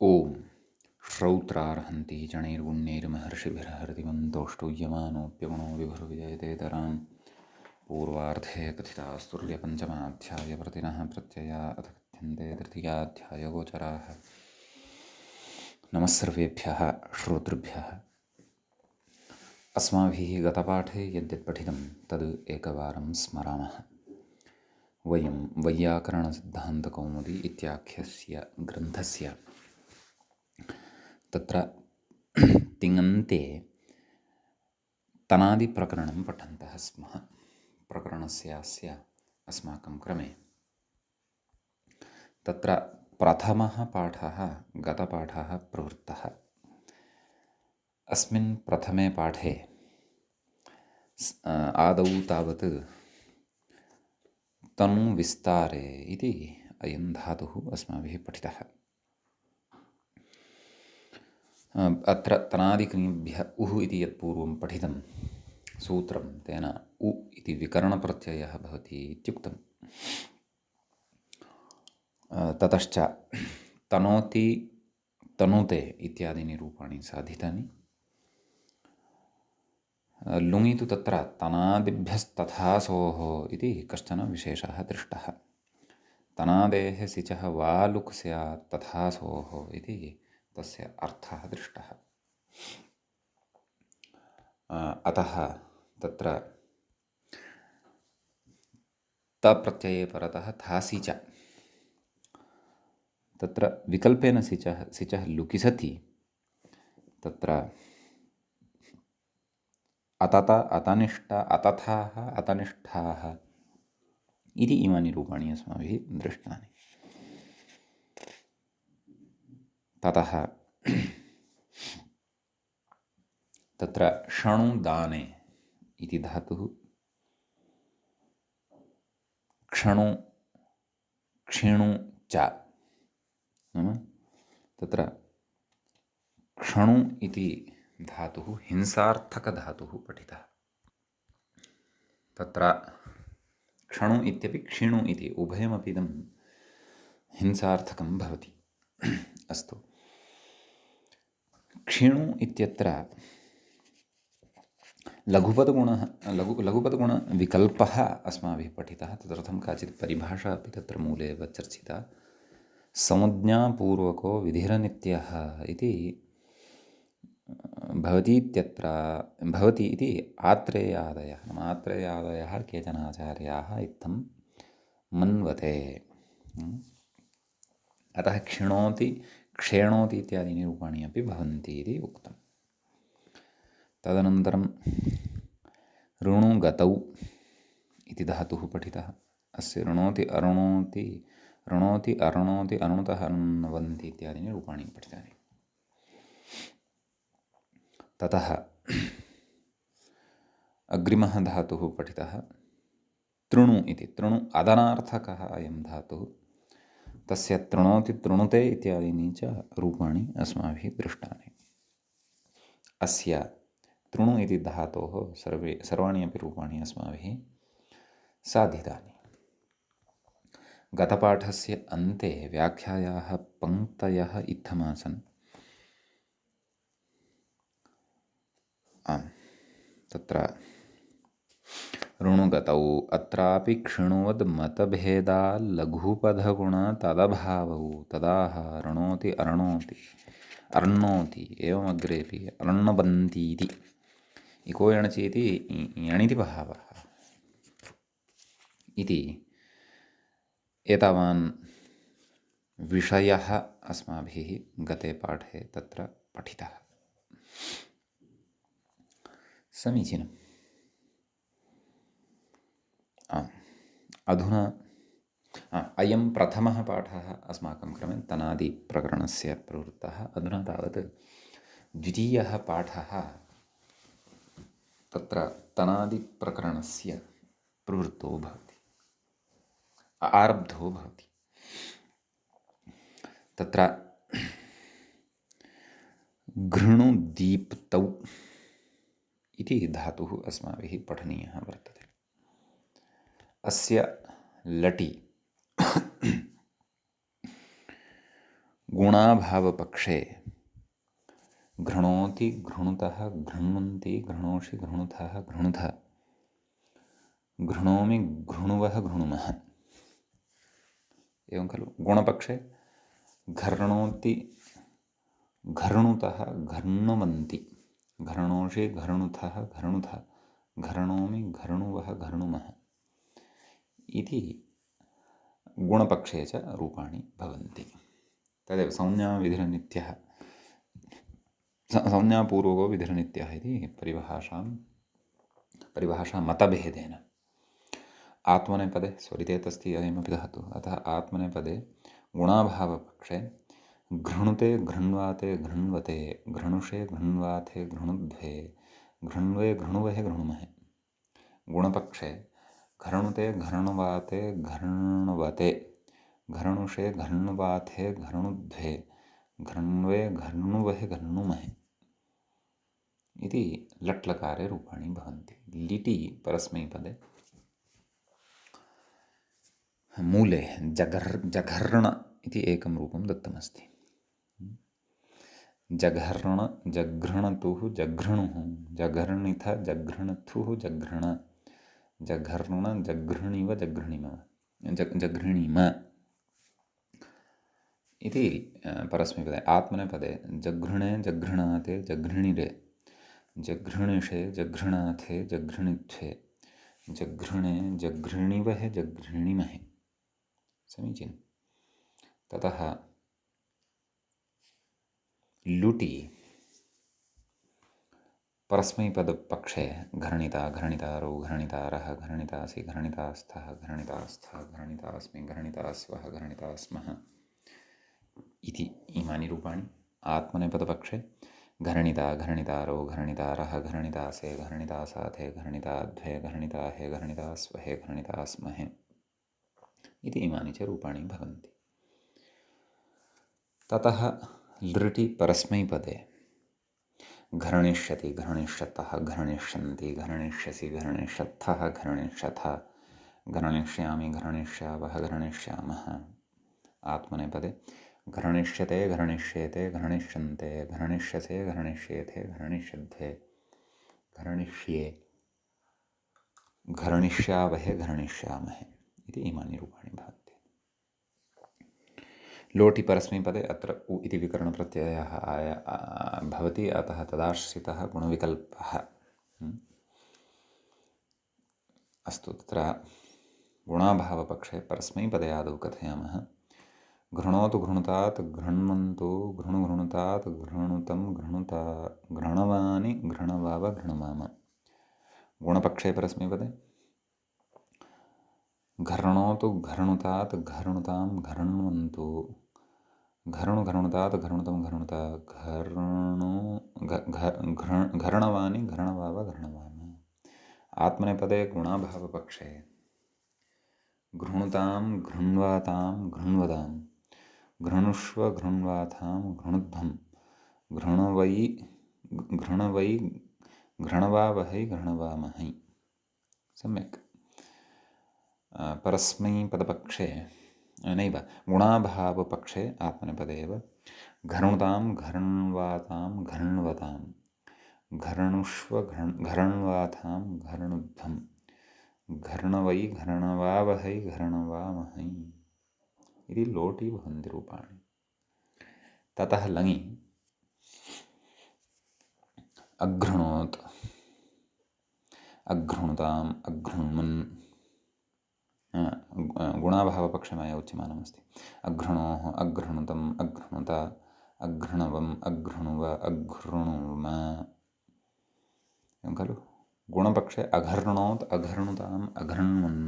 ओम श्रौत्रार्हन्ति जणैर्गुण्यैर्महर्षिभिर्हरिवन्तोष्टुयमानोऽप्यगुणो विभुर्विजयतेतरां पूर्वार्धे कथितास्तुल्यपञ्चमाध्यायप्रतिनः प्रत्यया अथ कथ्यन्ते तृतीयाध्यायगोचराः। नमः सर्वेभ्यः श्रोतृभ्यः। अस्माभिः गतपाठे यद्यत् पठितं तद् एकवारं स्मरामः। वयं वैयाकरणसिद्धान्तकौमुदी इत्याख्यस्य ग्रन्थस्य तत्र तिङन्ते तनादिप्रकरणं पठन्तः स्मः। प्रकरणस्यास्य अस्माकं क्रमे तत्र प्रथमः पाठः गतपाठः प्रवृत्तः। अस्मिन् प्रथमे पाठे आदौ तावत् तनुविस्तारे इति अयं धातुः अस्माभिः पठितः। अत्र तनादिक्रियेभ्यः उः इति यत्पूर्वं पठितं सूत्रं तेन उ इति विकरणप्रत्ययः भवति इत्युक्तं। ततश्च तनोति तनुते इत्यादीनि रूपाणि साधितानि। लुङि तु तत्र तनादिभ्यस्तथासोः इति कश्चन विशेषः दृष्टः। तनादेः सिचः वा लुक् स्यात् तथासोः इति तस्य अर्थः दृष्टः। अतः तत्र तप्रत्यये परतः थासि च तत्र विकल्पेन सिचः लुकि सति तत्र अतत अतनिष्ठ अतथाः अतनिष्ठाः इति इमानि रूपाणि अस्माभिः दृष्टानि। ततः तत्र क्षणुदाने इति धातुः क्षणु क्षीणु च नाम तत्र क्षणु इति धातुः हिंसार्थकधातुः पठितः। तत्र क्षणु इत्यपि क्षीणु इति उभयमपि इदं हिंसार्थकं भवति। अस्तु, क्षीणु इत्यत्र लघुपदगुणविकल्पः अस्माभिः पठितः। तदर्थं काचित् परिभाषा अपि तत्र मूले एव चर्चिता। संज्ञापूर्वको विधिरनित्यः इति भवति इति आत्रेयादयः नाम आत्रेयादयः केचन आचार्याः इत्थं मन्वते। अतः क्षिणोति क्षेणोति इत्यादीनि रूपाणि अपि भवन्ति इति उक्तम्। तदनन्तरं ऋणुगतौ इति धातुः पठितः। अस्य ऋणोति अरुणोति ऋणोति अरुणोति अरुणतः अरुण्वन्ति इत्यादीनि रूपाणि पठितानि। ततः अग्रिमः धातुः पठितः तृणु इति। तृणु अदनार्थकः अयं धातुः। तस्य तृणोति तृणुते इत्यादीनि च रूपाणि अस्माभिः दृष्टानि। अस्य तृणु इति धातोः सर्वाणि अपि रूपाणि अस्माभिः साधितानि। गतपाठस्य अन्ते व्याख्यायाः पङ्क्तयः इत्थमासन्। तत्र ऋणुगतौ अत्रापि क्षिणुवद् मतभेदाल्लघुपधगुण तदभावौ तदाह ऋणोति अरणोति अर्णोति एवमग्रेपि अर्णबन्तीति इको यणचीति यणिति भावः इति एतावान् विषयः अस्माभिः गते पाठे तत्र पठितः। समीचीनम्। अधुना अयं प्रथमः पाठः अस्माकं क्रमे तनादिप्रकरणस्य प्रवृत्तः। अधुना तावत् द्वितीयः पाठः तत्र तनादिप्रकरणस्य प्रवृत्तो भवति, आरब्धो भवति। तत्र घृणुदीप्तौ इति धातुः अस्माभिः पठनीयः वर्तते। अस्य लटि गुणाभावपक्षे घृणोति घृणुतः घृण्वन्ति घृणोषि घृणुतः घृणुतः घृणोमि घृणुवः घृणुमः। एवं खलु। गुणपक्षे घर्णोति घर्णुतः घर्णुवन्ति घर्णोषि घर्णुतः घर्णुतः घर्णोमि घर्णुवः घर्णुमः इति गुणपक्षे च रूपाणि भवन्ति। तदेव संज्ञाविधिर्नित्यः संज्ञापूर्वको विधिर्नित्यः इति परिभाषा मतभेदेन। आत्मनेपदे स्वरितेत् अस्ति अयमपि धातुः, अतः आत्मनेपदे गुणाभावपक्षे घृणुते घृण्वाते घृण्वते घृणुषे घृण्वाथे घृणुध्वे घृण्वे घृणुवहे घृणुमहे। गुणपक्षे घृणुते घृण्वाते घृण्वते घृणुषे घृण्वाथे घृणुध्वे घृण्वे घृणुवहे घृणुमहे इति लट्लकारे रूपाणि भवन्ति। लिटि परस्मैपदे मूले जघर्ण इति एकं रूपं दत्तमस्ति। जघर्ण जघृणतुः जघृणुः जघर्णिथ जघृणथुः जघृण जघर्ण जघृणिव जघृणिम जघृणिम इति परस्मैपदे। आत्मनेपदे जघृणे जघृणाते जघृणिरे जघृणिषे जघृणाथे जघृणित्वे जघृणे जघृणिवहे जघृणिमहे। समीचीनं। ततः लुटि परस्मैपदपक्षे घर्णिता घर्णितारौ घर्णितारः घर्णितासि घर्णितास्थः घर्णितास्थः घर्णितास्मि घर्णितास्वः घर्णितास्मः इति इमानि रूपाणि। आत्मनेपदपक्षे घर्णिता घर्णितारौ घर्णितारः घर्णितासे घर्णितासाथे घर्णिताध्वे घर्णिताहे घर्णितास्वहे घर्णितास्महे इति इमानि च रूपाणि भवन्ति। ततः लृटि परस्मैपदे घर्णिष्यति घर्णिष्यतः घर्णिष्यन्ति घर्णिष्यसि घर्णिष्यत्थः घर्णिष्यथ घर्णिष्यामि घर्णिष्यावः घर्णिष्यामः। आत्मनेपदे घर्णिष्यते घर्णिष्येते घर्णिष्यन्ते घर्णिष्यसे घर्णिष्येथे घर्णिष्यध्वे घर्णिष्ये घर्णिष्यावहे घर्णिष्यामहे इति इमानि रूपाणि भवन्ति। लोटि परस्मैपदे अत्र उ इति विकरणप्रत्ययः भवति, अतः तदाश्रितः गुणविकल्पः। अस्तु, तत्र गुणाभावपक्षे परस्मैपदे आदौ कथयामः। घृणोतु घृणुतात् घृण्वन्तु घृणुघृणुतात् घृणुतं घृणुता घृणवानि घृणवाव घृणवाम। गुणपक्षे परस्मैपदे घर्णोतु घर्णुतात् घर्णुतां घर्ण्वन्तु घर्णुघर्णुतात् घर्णुतं घर्णुता घर्णवानि घर्णवाव घर्णवाम। आत्मनेपदे गुणाभावपक्षे घृणुतां घृण्वातां घृण्वतां घृणुष्व घृण्वाथां घृणुध्वं घृणवै घृणवावहै घृणवामहै। सम्यक्। परस्मैपदपक्षे नैव गुणाभावपक्षे आत्मनेपदे एव घर्णुतां घर्ण्वातां घर्ण्वतां घर्णुष्व घर्ण्वाथां घर्णुध्वं घर्णवै घर्णवावहै घर्णवामहै इति लोटि भवन्ति रूपाणि। ततः लङि अघृणोत् अघृणुताम् अघृण्वन् गुणाभावपक्षे मया उच्यमानमस्ति। अघृणोः अघृणुतम् अघृणुत अघृणवम् अघृणुव अघृणुम एवं खलु। गुणपक्षे अघर्णोत् अघर्णुताम् अघर्ण्वन्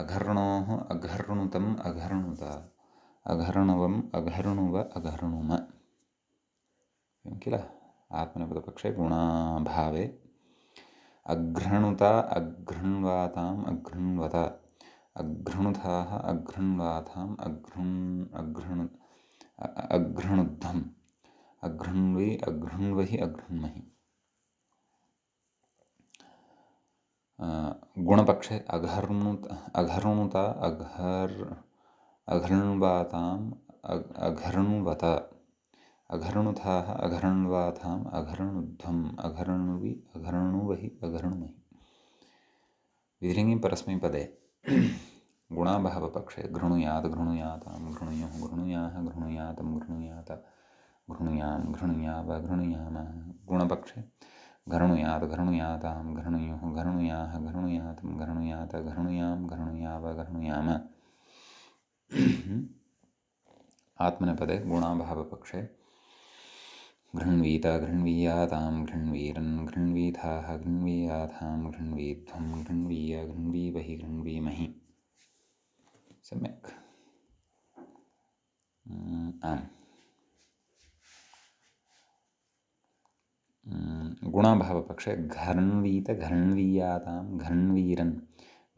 अघर्णोः अघर्णुतम् अघर्णुत अघर्णवम् अघर्णुव अघर्णुम एवं किल। आत्मनेपदपक्षे गुणाभावे अघ्रणुता अघृण्वाताम् अघृण्वत अघृणुथाः अघृण्वाथाम् अघृणुध्वम् अघृण्वै अघृण्वहि अघृण्महि। गुणपक्षे अघर्णुता अघर्ण्वाताम् अघर्णुवत अघर्णुथाः अघर्ण्वाथाम् अघर्णुध्वम् अघर्णुवि अघर्णुवहि अघर्णुमहि। विधिलिङ्गे परस्मैपदे गुणाभावपक्षे घृणुयात् घृणुयातां घृणुयुः घृणुयाः घृणुयातं घृणुयात घृणुयां घृणुयाव घृणुयाम। गुणपक्षे घृणुयात् घृणुयातां घृणुयुः घृणुयाः घृणुयातं घृणुयात घृणुयां घृणुयाव घृणुयाम। आत्मनेपदे गुणाभावपक्षे घृण्वीत घृण्वीयातां घृण्वीरन् घृण्वीथाः घृण्वीयाथां घृण्वीध्वं घृण्वीय घृण्वीवहि घृण्वीमहि। सम्यक्। आम्। गुणाभावपक्षे घर्ण्वीत घर्ण्वीयातां घर्ण्वीरन्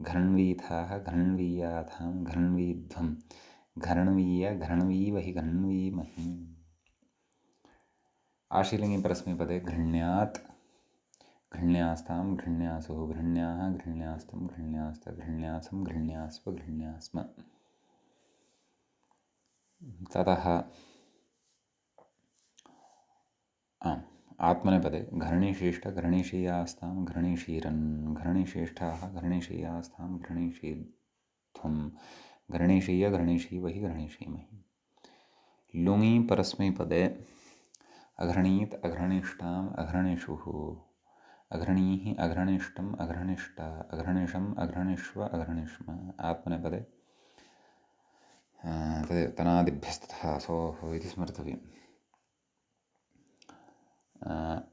घर्ण्वीथाः घर्ण्वीयाथां घर्ण्वीध्वं घर्ण्वीय घर्ण्वीवहि घर्ण्वीमहि। आशीलिङ्गे परस्मैपदे घृण्यात् घृण्यास्तां घृण्यासुः घृण्याः घृण्यास्तं घृण्यास्त घृण्यासं घृण्यास्व घृण्यास्म। ततः आत्मनेपदे घर्णिशीष्ट घर्णिशीयास्तां घर्णिशीरन् घर्णिशीष्ठाः घर्णिशीयास्तां घर्णिशीध्वं घर्णिशीय घर्णिशीवहि घर्णिशीमहि। लुङि परस्मैपदे अघृणीत् अघृणिष्टाम् अघृणिषुः अघृणीः अघृणिष्टम् अघृणिष्टा अघृणिषम् अघृणिष्व अघृणिष्म। आत्मनेपदे तदेव तनादिभ्यस्ततः सोः इति स्मर्तव्यम्।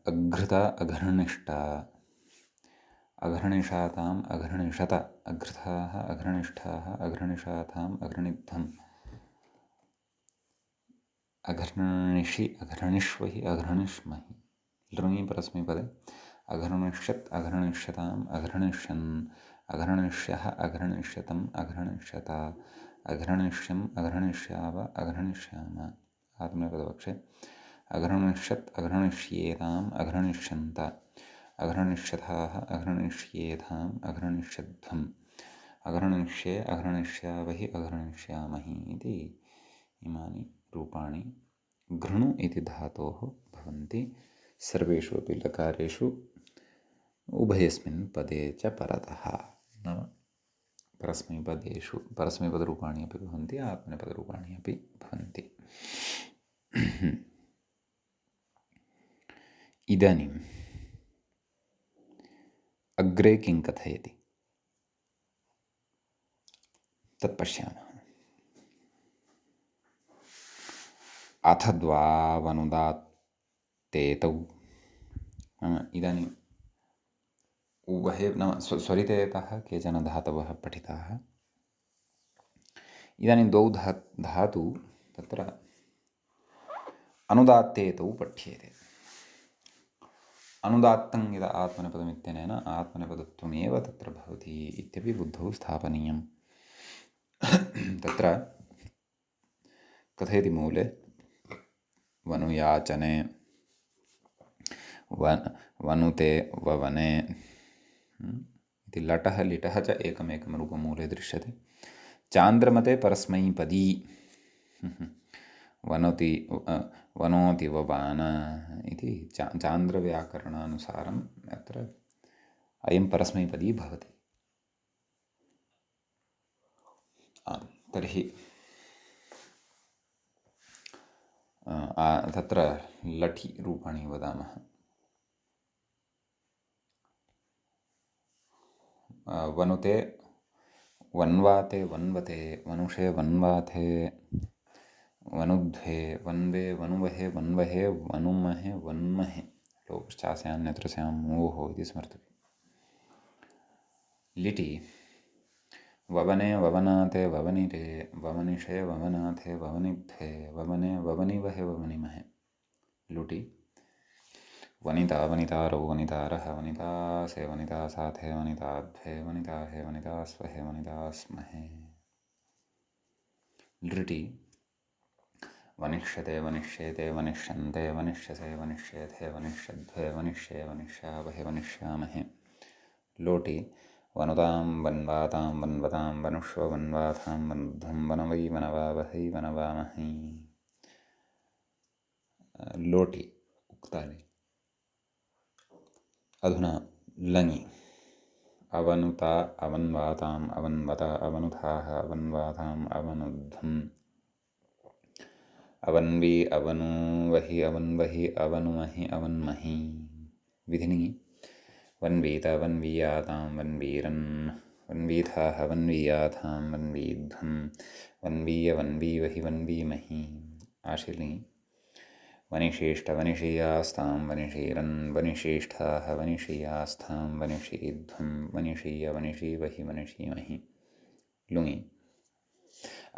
अघृत अघर्णिष्टा अघर्णिषाताम् अघर्णिषत अघृताः अघर्णिष्ठाः अघर्णिषाताम् अघर्णिध्वम् अघर्णिषि अघर्णिष्वहि अघर्णिष्महि। लृङि परस्मैपदे अघर्णिष्यत् अघर्णिष्यताम् अघर्णिष्यन् अघर्णिष्यः अघर्णिष्यतम् अघर्णिष्यत अघर्णिष्यम् अघर्णिष्याव अघर्णिष्याम। आत्मनेपदपक्षे अघर्णिष्यत् अघर्णिष्येताम् अघर्णिष्यन्त अघर्णिष्यथाः अघर्णिष्येथाम् अघर्णिष्यध्वम् अघर्णिष्ये अघर्णिष्यावहि अघर्णिष्यामहि इति इमानि रूपाणि घृणु इति धातोः भवन्ति सर्वेषु अपि लकारेषु उभयस्मिन् पदे च परतः। नाम परस्मैपदेषु परस्मैपदरूपाणि अपि भवन्ति आत्मनेपदरूपाणि अपि भवन्ति। इदानीम् अग्रे किं कथयति तत् पश्यामः। अथ द्वावनुदात्तेतौ नाम इदानीम् उभये नाम स्वरितयतः केचन धातवः पठिताः। इदानीं द्वौ धातु तत्र अनुदात्तेतौ पठ्येते। अनुदात्तं यदा आत्मनेपदमित्यनेन आत्मनेपदत्वमेव तत्र भवति इत्यपि बुद्धौ स्थापनीयम्। तत्र कथयति मूले वनुयाचने वनुते ववने इति लटः लिटः च एकमेकं रूपमूले दृश्यते। चान्द्रमते परस्मैपदी वनोति वनोति ववान इति चान्द्रव्याकरणानुसारम् अत्र अयं परस्मैपदी भवति। तर्हि तत्र लठि रूपाणि वदामः। वनुते वन्वाते वन्वते वनुषे वन्वाथे वनुध्वे वन्वे वनुवहे वन्वहे वनुमहे वन्महे लोपश्चास्यान्यत्र स्यामोः इति स्मर्तव्यम्। लिटि ववने ववनाते ववनिरे ववनिषे ववनाथे ववनिध्वे ववने ववनिवहे ववनिमहे। लुटि वनिता वनितारौ वनितारः वनितासे वनितासाथे वनिताध्वे वनिताहे वनितास्वहे वनितास्महे। लृटि वनिष्यते वनिष्येते वनिष्यन्ते वनिष्यसे वनिष्येथे वनिष्यध्वे वनिष्ये वनिष्यावहे वनिष्यामहे। लोटि वनुतां वन्वातां वन्वतां वनुष्व वन्वाथां वनुध्वं वनवै वनवावहै वनवामहै। लोटि उक्तानि। अधुना लङि। अवनुता अवन्वाताम् अवन्वत अवनुथाः अवन्वाताम् अवनुध्वम् अवन्वी अवनुवहि अवन्वहि अवनुमहि अवन्महि। विधिनि। वन्वीत वन्वीयातां वन्वीरन् वन्वीथाः वन्वीयाथां वन्वीध्वं वन्वीय वन्वीवहि वन्वीमहि। आशीर्लिङ्गि। वनिषेष्ठ वनिषीयास्तां वनिषीरन् वनिषेष्ठाः वनिषीयास्थां वनिषीध्वं वनिषीय वनिषीवहि वनिषीमहि। लुङि।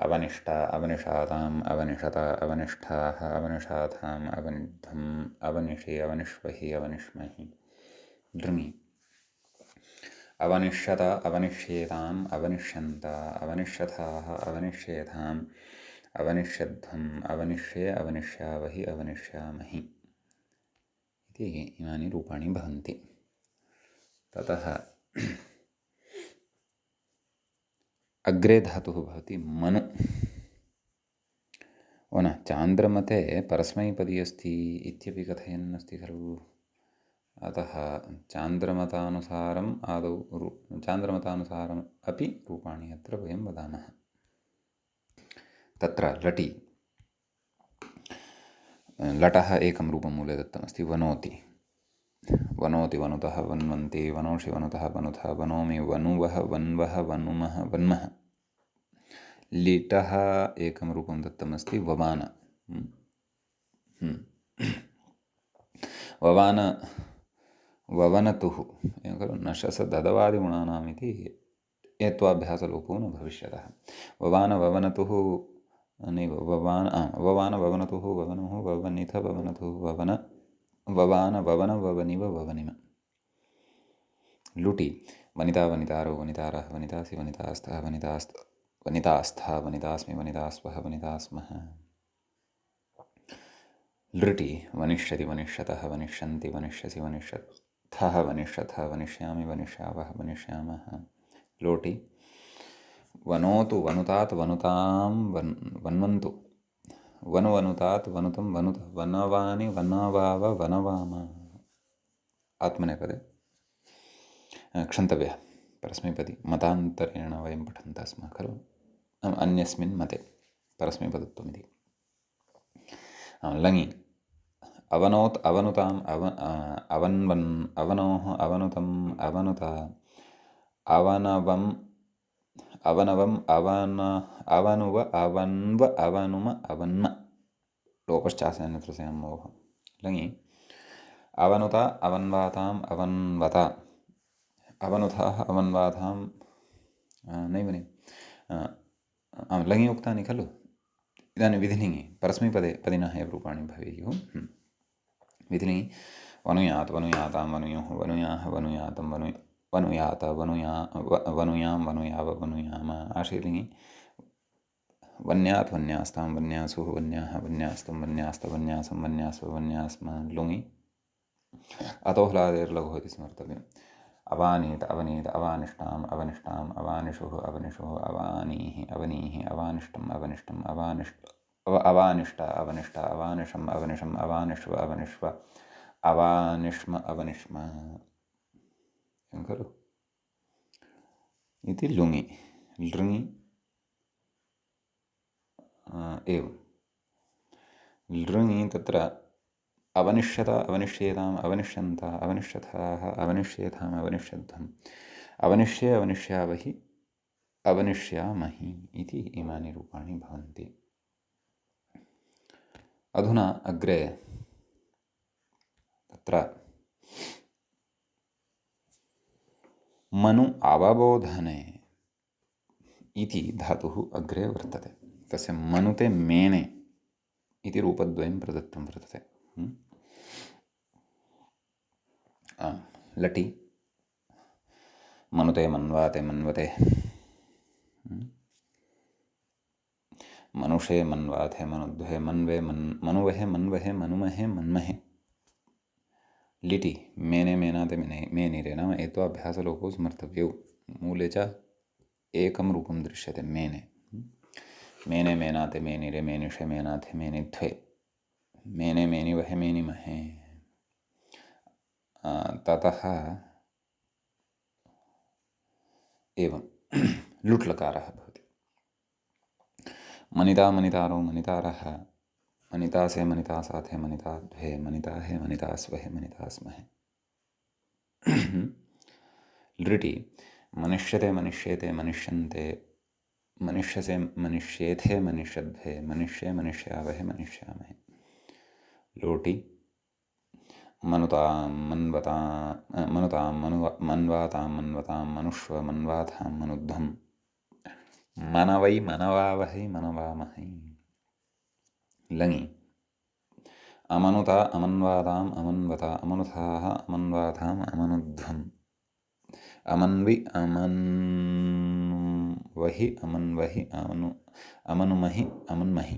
अवनिष्ठा अवनिषाताम् अवनिषत अवनिष्ठाः अवनिषाथाम् अवनिध्वम् अवनिषि अवनिष्वहि अवनिष्महि। लृङि। अवनिष्यत अवनिष्येताम् अवनिष्यन्त अवनिष्यथाः अवनिष्येताम् अवनिष्यध्वम् अवनिष्ये अवनिष्यावहि अवनिष्यामहि इति इमानि रूपाणि भवन्ति। ततः अग्रे धातुः भवति मनु। न चान्द्रमते परस्मैपदी अस्ति इत्यपि कथयन् अस्ति खलु। अतः चान्द्रमतानुसारम् आदौ चान्द्रमतानुसारम् अपि रूपाणि अत्र वयं वदामः। तत्र लटि लटः एकं रूपं मूले दत्तमस्ति वनोति। वनोति वनुतः वन्वन्ति वनोषि वनुतः वनुथ वनोमि वनुवः वन्वः वनुमः वन्मः। लिटः एकं रूपं दत्तमस्ति ववान। ववान ववनतुः एवं खलु नशसददवादिगुणानाम् इति एत्वाभ्यासलोपो न भविष्यतः। ववान ववनतुः नैव ववान ववनतुः ववनुः ववनिथ ववनतुः ववन ववान ववन ववनिव ववनिम। लुटि वनिता वनितारो वनितारः वनितासि वनितास्तः वनितास्था वनितास्मि वनितास्वः वनितास्मः। लृटि वनिष्यति वनिष्यतः वनिष्यन्ति वनिष्यसि वनिष्यथः वनिष्यथः वनिष्यामि वनिष्यावः वनिष्यामः। लोटि वनोतु वनुतात् वनुतां वन्वन्तु वनुवनुतात् वनुतं वनुत वनवानि वनवाव वनवाम। आत्मनेपदे क्षन्तव्यः परस्मैपदी मतान्तरेण वयं पठन्तः स्मः खलु। अन्यस्मिन् मते परस्मैपदत्वमिति। लङि अवनोत् अवनुताम् अवन्वन् अवनोः अवनुतम् अवनुत अवनवम् अवनवम् अवनुव अवन्व अवनुम अवन्म। लोपश्चास्यन्यत्रस्यामोह। लङि अवनुत अवन्वाताम् अवन्वत अवनुथाः अवन्वातां नैव लङि उक्तानि खलु। इदानीं विधिलिङि परस्मैपदे पदिनः एव रूपाणि भवेयुः। विधिलिङि वनुयात् वनुयातां वनुयुः वनुयाः वनुयातं वनुयात वनुयां वनुयाव वनुयाम। आशीर्लिङि वन्यात् वन्यास्तां वन्यासुः वन्याः वन्यास्तं वन्यास्त वन्यासं वन्यास्व वन्यास्म। लुङि अतो ह्लादेर्लघुः इति स्मर्तव्यम्। अवानीत अवनीत अवानिष्टाम् अवनिष्टाम् अवानिषुः अवनिषुः अवानीः अवनीः अवानिष्टम् अवनिष्टम् अवानिष्ट अवनिष्ट अवानिशम् अवनिशम् अवानिष्व अवनिष्व अवानिष्म अवनिष्म खलु इति लुङि। लृङि एवं लृङि तत्र अवनिष्यत अवनिष्येताम् अवनिष्यन्त अवनिष्यथाः अवनिष्येताम् अवनिष्यध्वम् अवनिष्ये अवनिष्यावहि अवनिष्यामहि इति इमानि रूपाणि भवन्ति। अधुना अग्रे तत्र मनु अवबोधने इति धातुः अग्रे वर्तते। तस्य मनुते मेने इति रूपद्वयं प्रदत्तं वर्तते। लटि मनुते मन्वाते मन्वते मनुषे मन्वाथे मनुद्वे मन्वे मनुवहे मन्वहे मनुमहे मन्महे। लिटि मेने मेनाते मेनिरे नाम एत्वाभ्यासलोपो स्मर्तव्यौ मूले च एकं रूपं दृश्यते मेने। मेने मेनाते मेनिरे मेनिषे मेनाथे मेनिध्वे मेने मेनिवहे मेनिमहे। ततः एवं लुट् लकारः भवति। मनिता मनितारो मनितारः मनिता से मनिता साथे मनिता द्वे मनिता है मनिता स्वहे मनिता स्महे। लृटि मनुष्यते मनुष्येते मनुष्यन्ते मनुष्यसे मनुष्येथे मनुष्यद्वे मनुष्ये मनुष्यावहे मनुष्यामहे। लोटि मनुतां मनुतां मन्वातां मन्वतां मनुष्व मन्वातां मनुध्वं मनवै मनवावहै मनवामहै। लङि अमनुता अमन्वाताम् अमन्वता अमनुथाः अमन्वाताम् अमनुध्वम् अमन्वि अमन्वहि अमन्वहि अमनुमहि अमन्महि।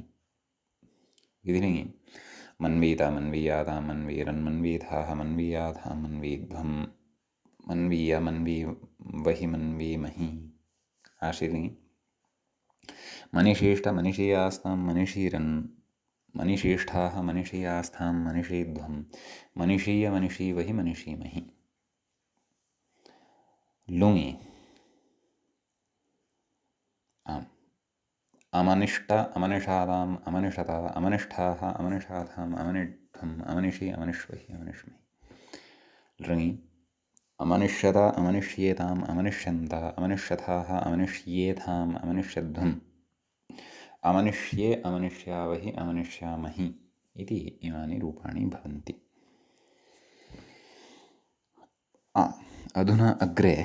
विधिलिङि मन्वीता मन्वीयातां मन्वीरन् मन्वीथाः मन्वीयाथां मन्वीध्वं मन्वीय मन्वीवहि मन्वीमहि। आशीर्लिङि मनिषीष्ट मनिषीयास्तां मनिषीरन् मनिषीष्ठाः मनिषीयास्थां मनिषीध्वं मनिषीय मनिषीवहि मनिषीमहि। लुङि अमनिष्ट अमनिषादाम् अमनिषता अमनिष्ठाः अमनिषाथाम् अमनिध्वम् अमनिषि अमनिष्वहि अमनिष्महि। लृङि अमनिष्यत अमनिष्येताम् अमनिष्यन्त अमनिष्यथाः अमनिष्येथाम् अमनिष्यध्वम् अमनिष्ये अमनिष्यावहि अमनिष्यामहि इति इमानि रूपाणि भवन्ति। अधुना अग्रे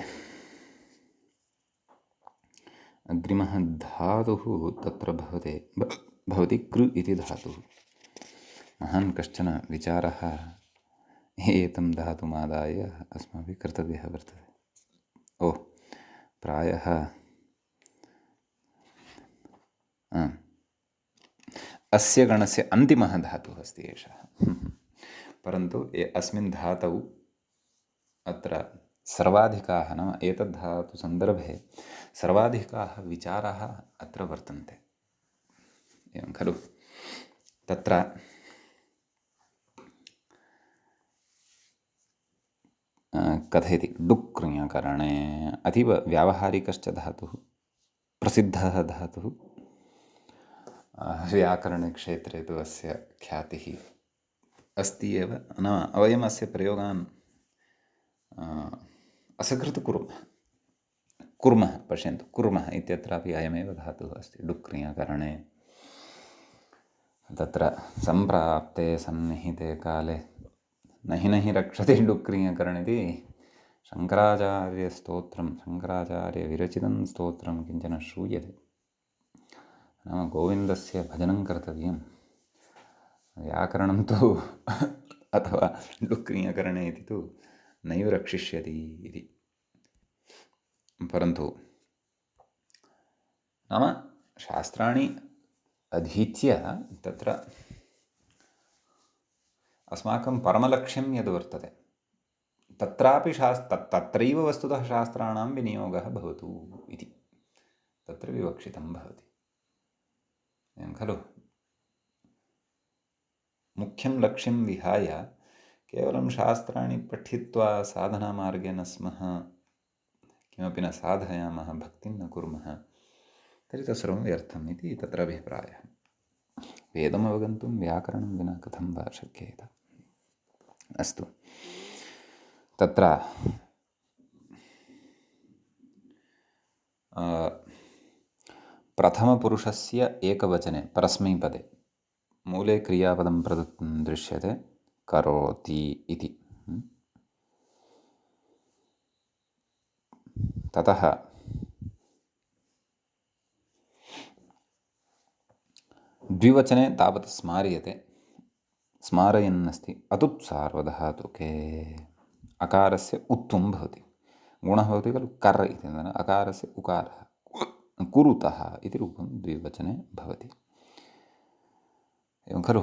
अग्रिमः धातुः तत्र भवति कृ इति धातुः। महान् कश्चन विचारः एतं धातुमादाय अस्माभिः कर्तव्यः वर्तते। प्रायः अस्य गणस्य अन्तिमः धातुः अस्ति एषः। परन्तु अस्मिन् धातौ अत्र सर्वाधिकाः नाम एतद्धातुसन्दर्भे सर्वाधिकाः विचाराः अत्र वर्तन्ते। एवं खलु? तत्र कथयति डुक् क्रियाकरणे अतीव व्यावहारिकश्च धातुः, प्रसिद्धः धातुः। व्याकरणक्षेत्रे तु अस्य ख्यातिः अस्ति एव। नाम वयम् अस्य प्रयोगान् असकृत् कुर्मः पश्यन्तु कुर्मः इत्यत्रापि अयमेव धातुः अस्ति डुक् क्रियाकरणे। तत्र सम्प्राप्ते सन्निहिते काले नहि नहि रक्षति डुक् क्रियाकरणे इति शङ्कराचार्यस्तोत्रं शङ्कराचार्यविरचितं स्तोत्रं किञ्चन श्रूयते। नाम गोविन्दस्य भजनं कर्तव्यं, व्याकरणं तु अथवा डुक् क्रियाकरणे इति तु नैव रक्षिष्यति इति। परन्तु नाम शास्त्राणि अधीत्य तत्र अस्माकं परमलक्ष्यं यद् वर्तते तत्रापि तत्रैव वस्तुतः शास्त्राणां विनियोगः भवतु इति तत्र विवक्षितं भवति। एवं खलु? मुख्यं लक्ष्यं विहाय केवलं शास्त्राणि पठित्वा साधनामार्गे न स्मः, किमपि न साधयामः, भक्तिं न कुर्मः, तर्हि तत्सर्वं व्यर्थम् इति तत्र अभिप्रायः। वेदमवगन्तुं व्याकरणं विना कथं वा शक्येत? अस्तु, तत्र प्रथमपुरुषस्य एकवचने परस्मैपदे मूले क्रियापदं प्रदत्तं दृश्यते करोति इति। ततः द्विवचने तावत् स्मार्यते, स्मारयन्नस्ति अतुप् सार्वधातुके। अकारस्य उत्वं भवति, गुणः भवति खलु कर् इति, अकारस्य उकारः कुरुतः इति रूपं द्विवचने भवति। एवं खलु?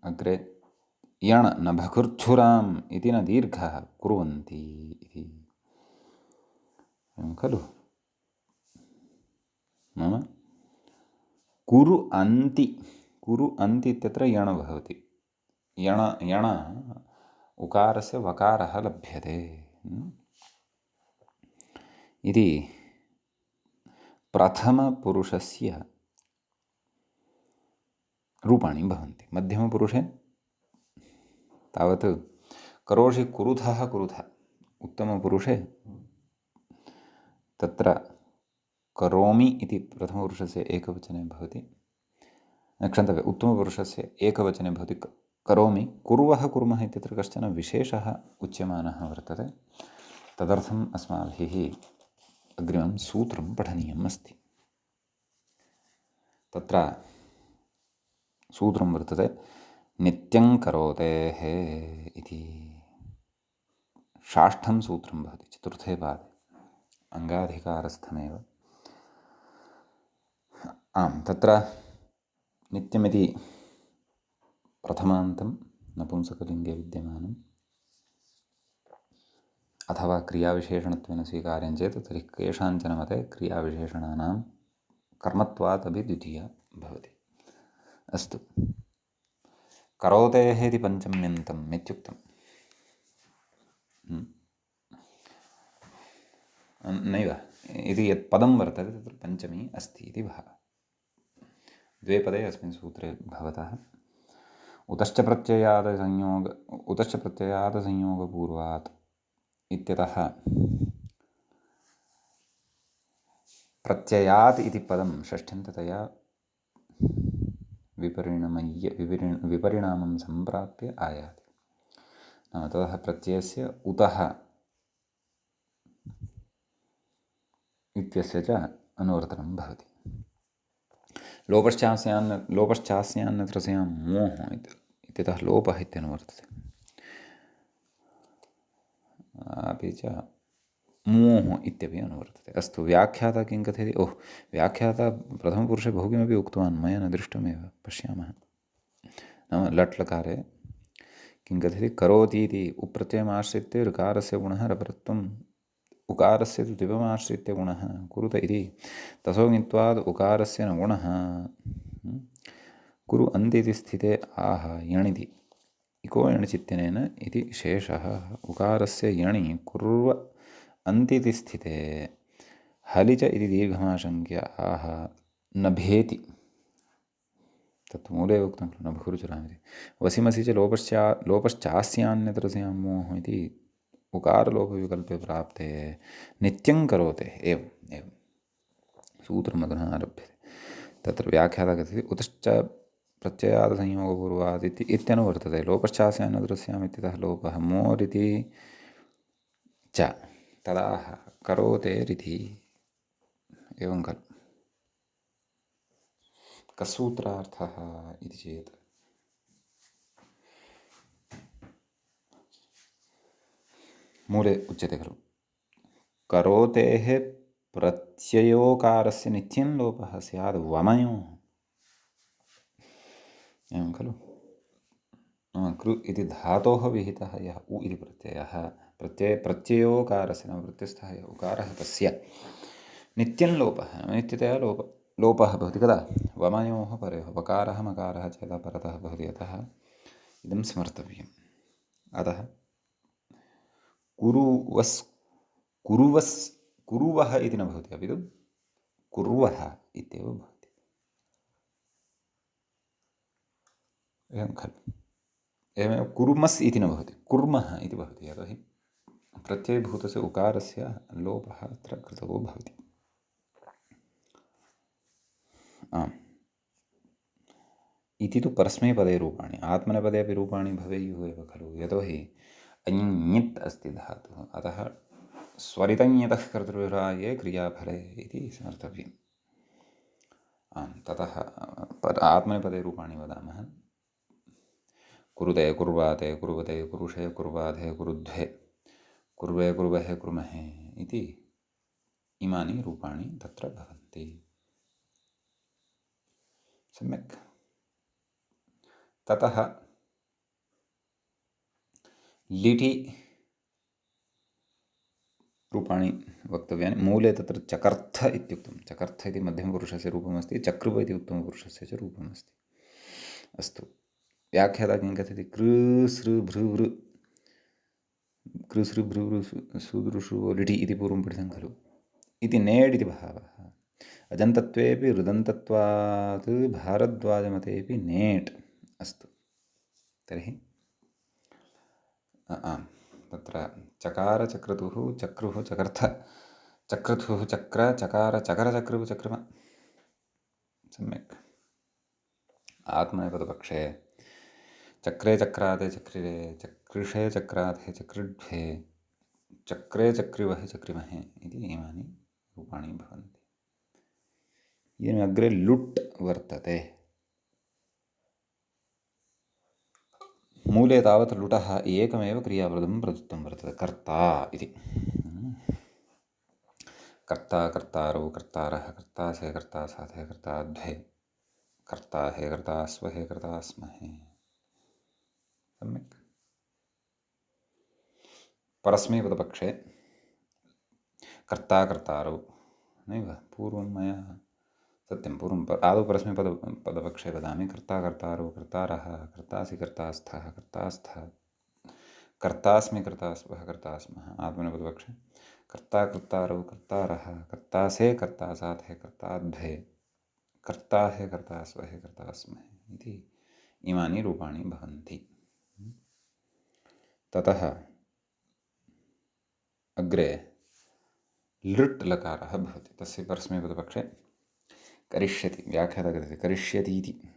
अग्रे यण् न भकुर्छुराम् इति न दीर्घः कुर्वन्ति इति। खलु नाम कुरु अन्ति इत्यत्र यण भवति। यण उकारस्य वकारः लभ्यते इति प्रथमपुरुषस्य रूपाणि भवन्ति। मध्यमपुरुषे तावत् करोषि कुरुथः कुरुथ। उत्तमपुरुषे तत्र करोमि इति प्रथमपुरुषस्य एकवचने भवति। क्षन्तव्यम्, उत्तमपुरुषस्य एकवचने भवति करोमि। कुर्वः कुर्मः इत्यत्र कश्चन विशेषः उच्यमानः वर्तते। तदर्थम् अस्माभिः अग्रिमं सूत्रं पठनीयम् अस्ति। तत्र सूत्रं वर्तते नित्यं करोतेः इति। षष्ठं सूत्रं भवति चतुर्थे पादे, अङ्गाधिकारस्थमेव। आम्, तत्र नित्यमिति प्रथमान्तं नपुंसकलिङ्गे विद्यमानम्, अथवा क्रियाविशेषणत्वेन स्वीकार्यं चेत् तर्हि केषाञ्चन मते क्रियाविशेषणानां कर्मत्वात् अपि द्वितीया भवति। अस्तु, करोतेः इति पञ्चम्यन्तम् इत्युक्तम्। नैव, इति यत् पदं वर्तते तत्र पञ्चमी अस्ति इति भावः। द्वे पदे अस्मिन् सूत्रे भवतः उतश्च प्रत्ययादसंयोगपूर्वात् इत्यतः प्रत्ययात् इति पदं षष्ठ्यन्ततया विपरिणामं सम्प्राप्य आयाति। नाम ततः प्रत्ययस्य उतः इत्यस्य च अनुवर्तनं भवति। लोपश्चास्यान्नत्रस्यां मोह इत्यतः लोपः इत्यनुवर्तते। अपि च मोह इत्यपि अनुवर्तते। अस्तु, व्याख्याता किं कथयति? व्याख्याता प्रथमपुरुषे बहु किमपि उक्तवान्, मया न दृष्टमेव, पश्यामः। नाम लट्लकारे किं कथयति? करोति इति उप्रत्ययमाश्रित्य ऋकारस्य गुणः रपरत्वम्, उकारस्य तु द्विपमाश्रित्य गुणः कुरुत इति तसोङित्वाद् उकारस्य न गुणः। कुरु अन्ति इति स्थिते आह यणिति इको यणचित्यनेन इति शेषः। उकारस्य यणि कुर्व अन्ति इति स्थिते हलि च इति दीर्घमाशङ्क्य आह न भेति। तत् मूले उक्तं खलु, न भूर्जुरामिति। वसिमसि च लोपश्चास्यान्यत्रस्यां मोह इति उकारलोपविकल्पे प्राप्ते नित्यं करोते। एवं सूत्रम् अधुना आरभ्यते। तत्र व्याख्याता कथयति उतश्च प्रत्ययादसंयोगपूर्वात् इत्यनुवर्तते। लोपश्चास्यान्यत्रस्याम् इत्यतः लोपः मोरिति च तदाह करोतेरिति। एवं खलु। कसूत्रार्थः इति चेत् मूले उच्यते खलु, करोतेः प्रत्ययोकारस्य नित्यं लोपः स्यात् वमयोः। एवं खलु। कृ इति धातोः विहितः यः उ इति प्रत्ययः, प्रत्ययोकारस्य नाम प्रत्यस्थः यः उकारः तस्य नित्यं लोपः, नित्यतया लोपः भवति। कदा? वमयोः परयोः। वकारः मकारः च यदा परतः भवति, अतः इदं स्मर्तव्यम्। अतः कुरुवः इति न भवति, अपि तु कुर्वः इत्येव भवति। एवं खलु। एवमेव कुर्मस् इति न भवति, कुर्मः इति भवति। यतोहि प्रत्ययभूतस्य उकारस्य लोपः अत्र कृतो भवति। आम्, इति तु परस्मैपदे रूपाणि। आत्मनेपदे अपि रूपाणि भवेयुः एव खलु। यतोहि अञ्ञित् अस्ति धातुः, अतः स्वरितञ्यतः कर्तृविराये क्रियाफले इति स्मर्तव्यम्। आम्, ततः आत्मनेपदे रूपाणि वदामः। कुरुते, कुर्वाते, कुर्वते, कुरुषे, कुर्वाधे, कुरुध्वे, कुर्वे, कुर्वहे, कुर्महे इति इमानि रूपाणि तत्र भवन्ति। सम्यक्। ततः लिटि रूपाणि वक्तव्यानि। मूले तत्र चकर्थ इत्युक्तं। चकर्थ इति मध्यमपुरुषस्य रूपमस्ति, चकृप इति उत्तमपुरुषस्य च रूपमस्ति। अस्तु, व्याख्याता किं कथयति? कृसृभृवृ कृसृभृवृ सुदृशु लिटि इति पूर्वं पठितं खलु। इति नेड् इति भावः। अजन्तत्वेपि रुदन्तत्वात् भारद्वाजमतेपि नेट्। अस्तु, तर्हि आम्, तत्र चकार चक्रतुः चक्रुः चकर्थ, चक्रतुः चक्र चकार चकर चक्रुः चक्रम। सम्यक्। आत्मनेपदपक्षे चक्रे चक्राते चक्रिरे, चकृषे चक्राते चक्रिढ्वे, चक्रे चक्रिवः चक्रिमहे इति इमानि रूपाणि भवन्ति। येन अग्रे लुट् वर्तते। मूले तावत् लुटः एकमेव क्रियापदं प्रदत्तं वर्तते, कर्ता इति। कर्ता कर्तारौ कर्तारः कर्तासे कर्तासाथे कर्ताद्वे, कर्ता हे कर्ता स्वहे कर्ता स्महे। सम्यक्। परस्मैपदपक्षे कर्ता कर्तारौ नैव, पूर्वं मया सत्यं, पूर्वं आदौ परस्मैपदपक्षे वदामि। कर्ता कर्तारौ कर्तारः कर्तासि कर्तास्थः कर्तास्थः, कर्तास्मि कर्तास्वः कर्तास्मः। आत्मनेपदपक्षे कर्ता कर्तारौ कर्तारः कर्तासे कर्तासाथे कर्ताद्वे, कर्ता हे कर्ता स्वहे कर्ता स्महे इति इमानि रूपाणि भवन्ति। ततः अग्रे लृट् लकारः भवति। तस्य परस्मैपदपक्षे करिष्यति। व्याख्याता कथयति करिष्यति इति।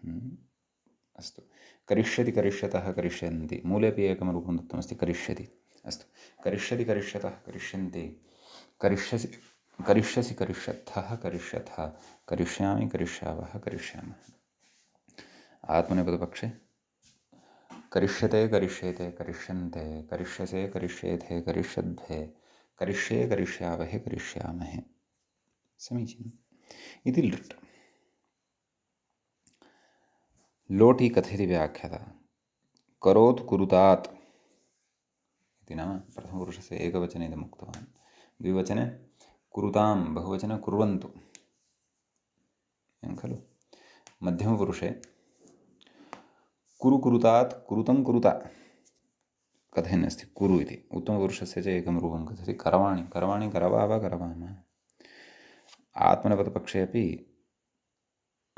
अस्तु, करिष्यति करिष्यतः करिष्यन्ति। मूलेपि एकं रूपं दत्तमस्ति, करिष्यति। अस्तु, करिष्यति करिष्यतः करिष्यन्ति, करिष्यसि करिष्यसि करिष्यथः करिष्यथः, करिष्यामि करिष्यावः करिष्यामः। आत्मनेपदपक्षे करिष्यते करिष्येते करिष्यन्ते, करिष्यसे करिष्येथे करिष्यद्भे, करिष्ये करिष्यावहे करिष्यामहे। समीचीनम्। इति लृट्। लोटि कथयति व्याख्याता करोतु कुरुतात् इति, नाम प्रथमपुरुषस्य एकवचने इदम् उक्तवान्, द्विवचने कुरुतां, बहुवचने कुर्वन्तु, एवं खलु। मध्यमपुरुषे कुरु कुरुतात् कुरुतं कुरुता कथयन् अस्ति, कुरु इति। उत्तमपुरुषस्य च एकं रूपं कथयति करवाणि, करवाणि करवाव करवाम। आत्मनेपदपक्षे अपि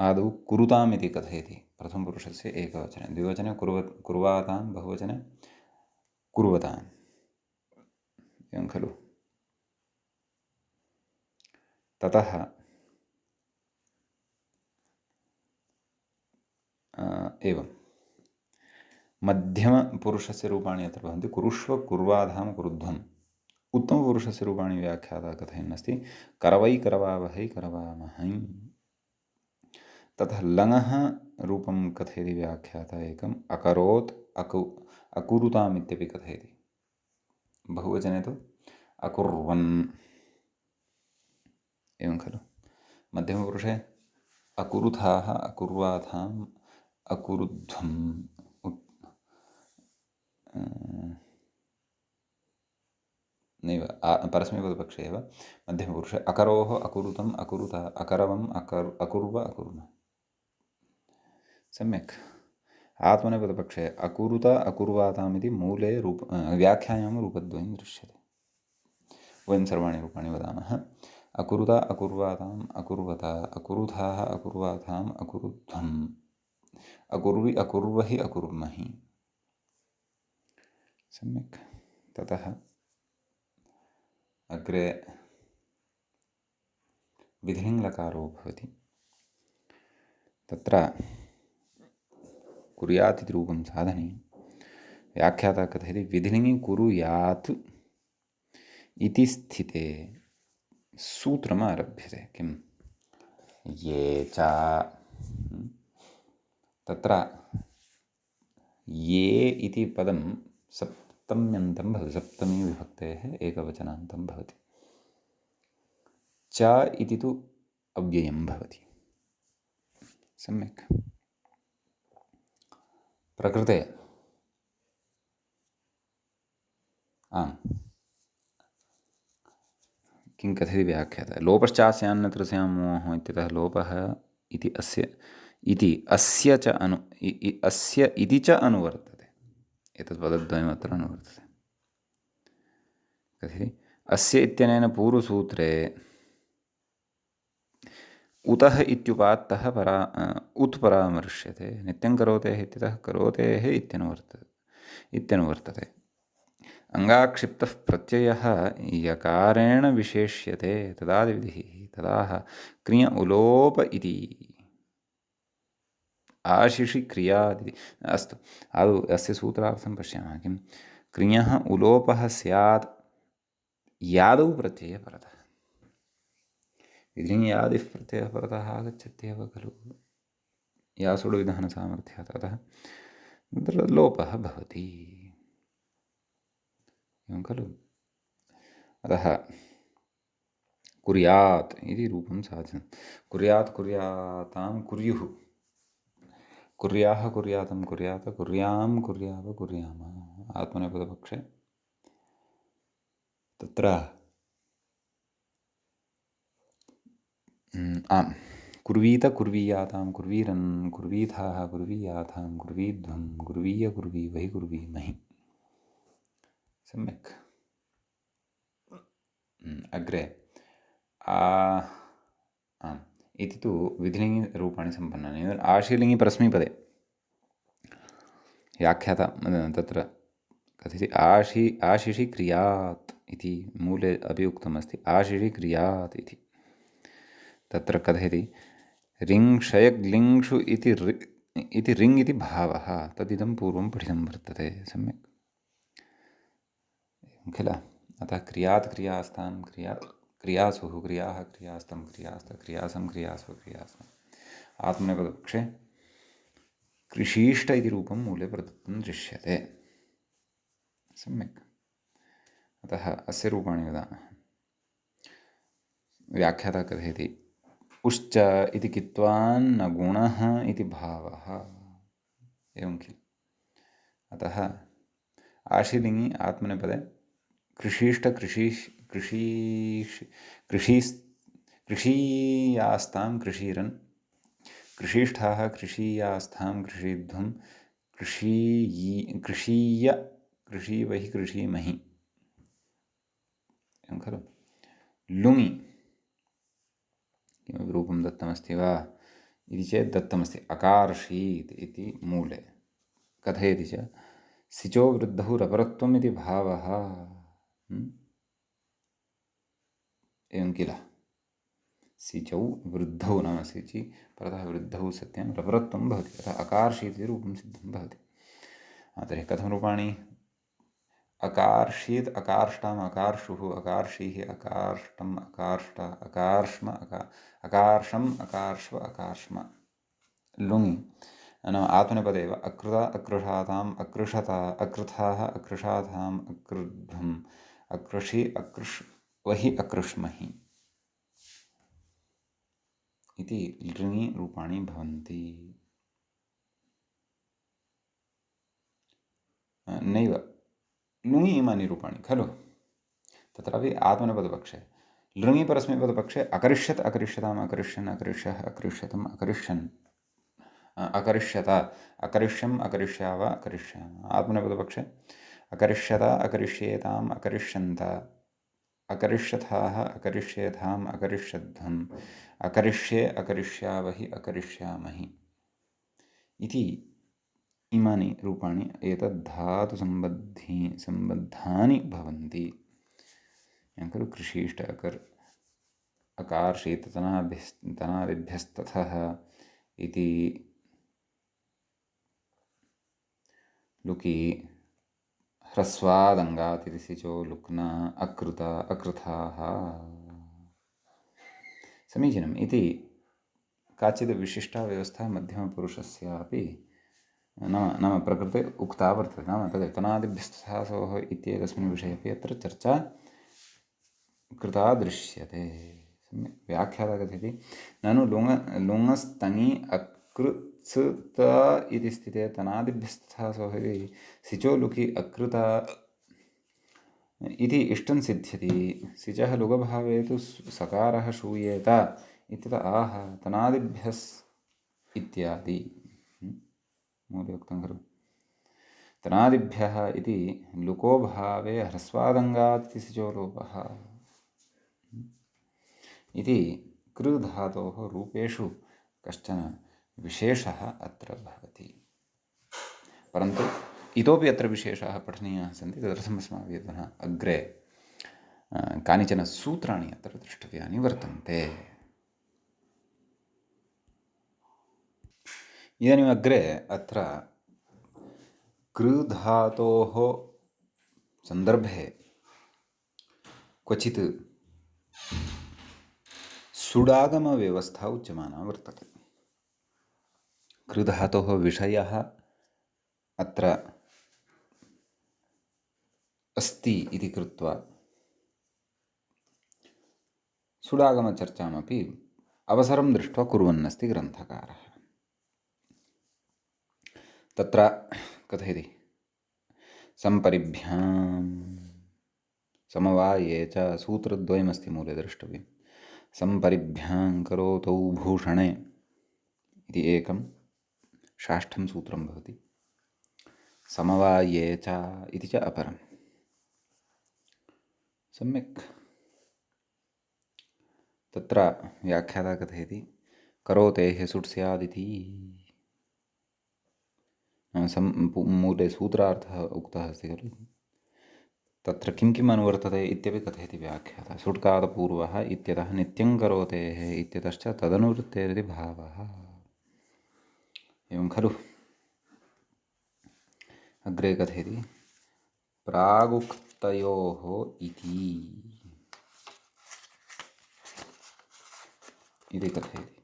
आदौ कुरुताम् इति कथयति, प्रथमपुरुषस्य एकवचने। द्विवचने कुर्वातां, बहुवचने कुर्वताम्, एवं खलु। ततः एवं मध्यमपुरुषस्य रूपाणि अत्र भवन्ति, कुरुष्व कुर्वाधां कुरुध्वम्। उत्तमपुरुषस्य रूपाणि व्याख्याता कथयन् अस्ति करवै करवावहै करवामहै। ततः लङः रूपं कथयति व्याख्याता एकम् अकरोत् अकुरुताम् इत्यपि कथयति। बहुवचने तु अकुर्वन्, एवं खलु। मध्यमपुरुषे अकुरुथाः अकुर्वाथाम् अकुरुध्वम्, नैव, परस्मैपदपक्षे एव मध्यमपुरुषे अकरोः अकुरुतम् अकुरुत अकरवम् अकुर्व अकुर्म। सम्यक्। आत्मनेपदपक्षे अकुरुत अकुर्वाताम् इति मूले व्याख्यायां रूपद्वयं दृश्यते। वयं सर्वाणि रूपाणि वदामः। अकुरुत अकुर्वाताम् अकुर्वत, अकुरुथाः अकुर्वाताम् अकुरुध्वम्, अकुर्वि अकुर्वहि अकुर्महि। सम्यक्। ततः अग्रे विधिलिङ्लकारो भवति। तत्र कुर्यात् इति रूपं साधनीयं। व्याख्याता कथयति विधिलिङि कुरुयात् इति स्थिते सूत्रम् आरभ्यते। किं? ये च, तत्र ये इति पदं सप्तम्यन्तं भवति, सप्तमी विभक्तेः एकवचनान्तं भवति। च इति तु अव्ययं भवति। सम्यक्। प्रकृते आम्, किं कथयति व्याख्यातः लोपश्चास्यान्यत्र स्यामोहो इत्यतः लोपः इति अस्य च अस्य इति च अनुवर्तते। एतत् पदद्वयम् अत्र अनुवर्तते। कथयति अस्य इत्यनेन पूर्वसूत्रे उतः इत्युपात्तः उत् परामर्श्यते। नित्यं करोतेः इत्यतः करोतेः इत्यनुवर्तते। अङ्गाक्षिप्तः प्रत्ययः यकारेण विशेष्यते तदादिविधिः तदाह क्रिय उलोप इति आशिषि क्रियादिति। अस्तु, आदौ अस्य सूत्रार्थं पश्यामः। किं क्रियः उलोपः स्यात् यादौ प्रत्यये परतः। विधिलिङ्गे यादिः प्रत्ययः परतः आगच्छत्येव खलु यासुडुविधानसामर्थ्यात्, अतः तत्र लोपः भवति, एवं खलु। अतः कुर्यात् इति रूपं साधनं। कुर्यात् कुर्यातां कुर्युः, कुर्याः कुर्यातं कुर्यात, कुर्यां कुर्याव कुर्याम। आत्मनेपदपक्षे तत्र आम् कुर्वीत कुर्वीयातां कुर्वीरन् कुर्वीथाः कुर्वीयाथां कुर्वीध्वं कुर्वीय कुर्वीवहि कुर्वीमहि। सम्यक्। अग्रे आम् इति तु विधिलिङ्गिरूपाणि सम्पन्नानि। आशीलिङ्गि परस्मैपदे व्याख्याता तत्र कथयति आशिषि क्रियात् इति मूले अपि उक्तमस्ति। आशिषि क्रियात् इति तत्र कथयति रिङ्क्षयग्लिङ्षु इति रिङ् इति भावः तदिदं पूर्वं पठितं वर्तते। सम्यक् किल। अतः क्रियात् क्रियास्तां क्रियासुः क्रियाः क्रियास्तं क्रियास्त क्रियासं क्रियास्व क्रियास्म। आत्मनेपदपक्षे कृषीष्ट इति रूपं मूले प्रदत्तं दृश्यते। सम्यक्। अतः अस्य रूपाणि वदामः। व्याख्याता कथयति उश्च इति कित्वान्न गुणः इति भावः, एवं किल। अतः आशीलिङ्गि आत्मनेपदे कृषीष्ट कृषीयास्तां कृषीरन् कृषीष्ठाः कृषीयास्थां कृषीध्वं कृषीय कृषीवहि कृषीमहि, एवं खलु। लुङि किमपि रूपं दत्तमस्ति वा इति चेत् दत्तमस्ति। अकार्षीत् इति मूले कथयति च सिचो वृद्धौ रपरत्वम् इति भावः, एवं किल। सिचौ वृद्धौ नाम सिचि परतः वृद्धौ सत्यं रपरत्वं भवति, अतः अकार्षीत् इति रूपं सिद्धं भवति। तर्हि कथं रूपाणि? अकार्षीत् अकार्ष्टाम् अकार्षुः अकार्षीः अकार्ष्टम् अकार्ष्ट अकार्ष्म अकार्षम् अकार्ष्व अकार्ष्म। लुङि नाम आत्मनेपदे एव अकृता अकृषाताम् अकृषता अकृथाः अकृषाथाम् अकृध्वम् अकृषि अकृष्वहि अकृष्महि इति लृङि रूपाणि भवन्ति। नैव लुङि इमानि रूपाणि खलु। तत्रापि आत्मनेपदपक्षे लृङि परस्मैपदपक्षे अकरिष्यत् अकरिष्यताम् अकरिष्यन् अकरिष्यः अकरिष्यतम् अकरिष्यन् अकरिष्यत अकरिष्यम् अकरिष्याव अकरिष्याम। आत्मनेपदपक्षे अकरिष्यत अकरिष्येताम् अकरिष्यन्त अकरिष्यथाः अकरिष्येथाम् अकरिष्यध्वम् अकरिष्ये अकरिष्यावहि अकरिष्यामहि इति इमानि रूपाणि एतद्धातुसम्बद्धानि भवन्ति, खलु। कृषीष्ट अकार्षीत् तनादिभ्यस्ततः इति लुकि ह्रस्वादङ्गात् इति सिचो लुक्ना अकृत अकृथाः। समीचीनम्। इति काचित् विशिष्टा व्यवस्था मध्यमपुरुषस्यापि नाम प्रकृते उक्ता वर्तते। नाम तद् तनादिभ्यस्तथासोः इत्येतस्मिन् विषये अपि अत्र चर्चा कृता दृश्यते। सम्यक्। व्याख्याता कथयति ननु लुङस्तङि अकृत्सुत इति स्थिते तनादिभ्यस्तथासोः इति सिचो लुकि अकृत इति इष्टं सिद्ध्यति। सिचः लुगभावे तु सकारः श्रूयेत इत्यतः आह तनादिभ्यस् इत्यादि मूले उक्तं खलु। तनादिभ्यः इति लुको भावे ह्रस्वादङ्गात् इति सिचो लोपः इति कृ धातोः रूपेषु कश्चन विशेषः अत्र भवति। परन्तु इतोपि अत्र विशेषाः पठनीयाः सन्ति। तदर्थम् अस्माभिः अधुना अग्रे कानिचन सूत्राणि अत्र द्रष्टव्यानि वर्तन्ते। इदानीम् अग्रे अत्र कृ धातोः सन्दर्भे क्वचित् सुडागमव्यवस्था उच्यमाना वर्तते। कृ धातोः विषयः अत्र अस्ति इति कृत्वा सुडागमचर्चामपि अवसरं दृष्ट्वा कुर्वन्नस्ति ग्रन्थकारः। तत्र कथयति सम्परिभ्यां समवाये च सूत्रद्वयमस्ति मूले द्रष्टव्यं। सम्परिभ्यां करोतौ भूषणे इति एकं षष्ठं सूत्रं भवति। समवाये च इति च अपरं। सम्यक् तत्र व्याख्याता कथयति करोतेः सुट् स्यादिति। मूले सूत्रार्थः उक्तः अस्ति खलु, तत्र किं किम् अनुवर्तते इत्यपि कथयति व्याख्याता। सुट्कादपूर्वः इत्यतः नित्यं करोतेः इत्यतश्च तदनुवृत्तेरिति भावः। एवं खलु। अग्रे कथयति प्रागुक्तयोः इति कथयति।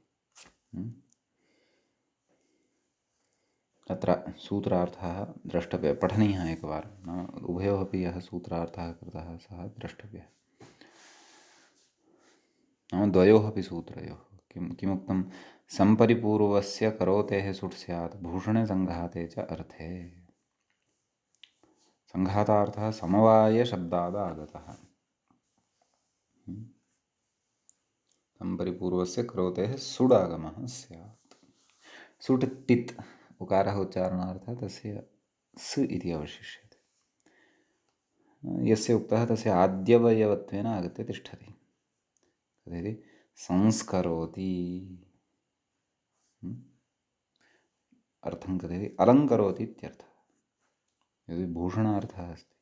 अत्र सूत्रार्थः द्रष्टव्यः, पठनीयः एकवारं। नाम उभयोः अपि यः सूत्रार्थः कृतः सः द्रष्टव्यः। नाम द्वयोः अपि सूत्रयोः किमुक्तं सम्परिपूर्वस्य करोतेः सुट् स्यात् भूषणे सङ्घाते च अर्थे। सङ्घातार्थः समवायशब्दादागतः। सम्परिपूर्वस्य करोतेः सुडागमः स्यात्। सुट् टित् उकारः उच्चारणार्थः तस्य स् इति अवशिष्यते। यस्य उक्तः तस्य आद्यवयवत्वेन आगत्य तिष्ठति। तदेति संस्करोति। अर्थं कथयति अलङ्करोति इत्यर्थः। यदि भूषणार्थः अस्ति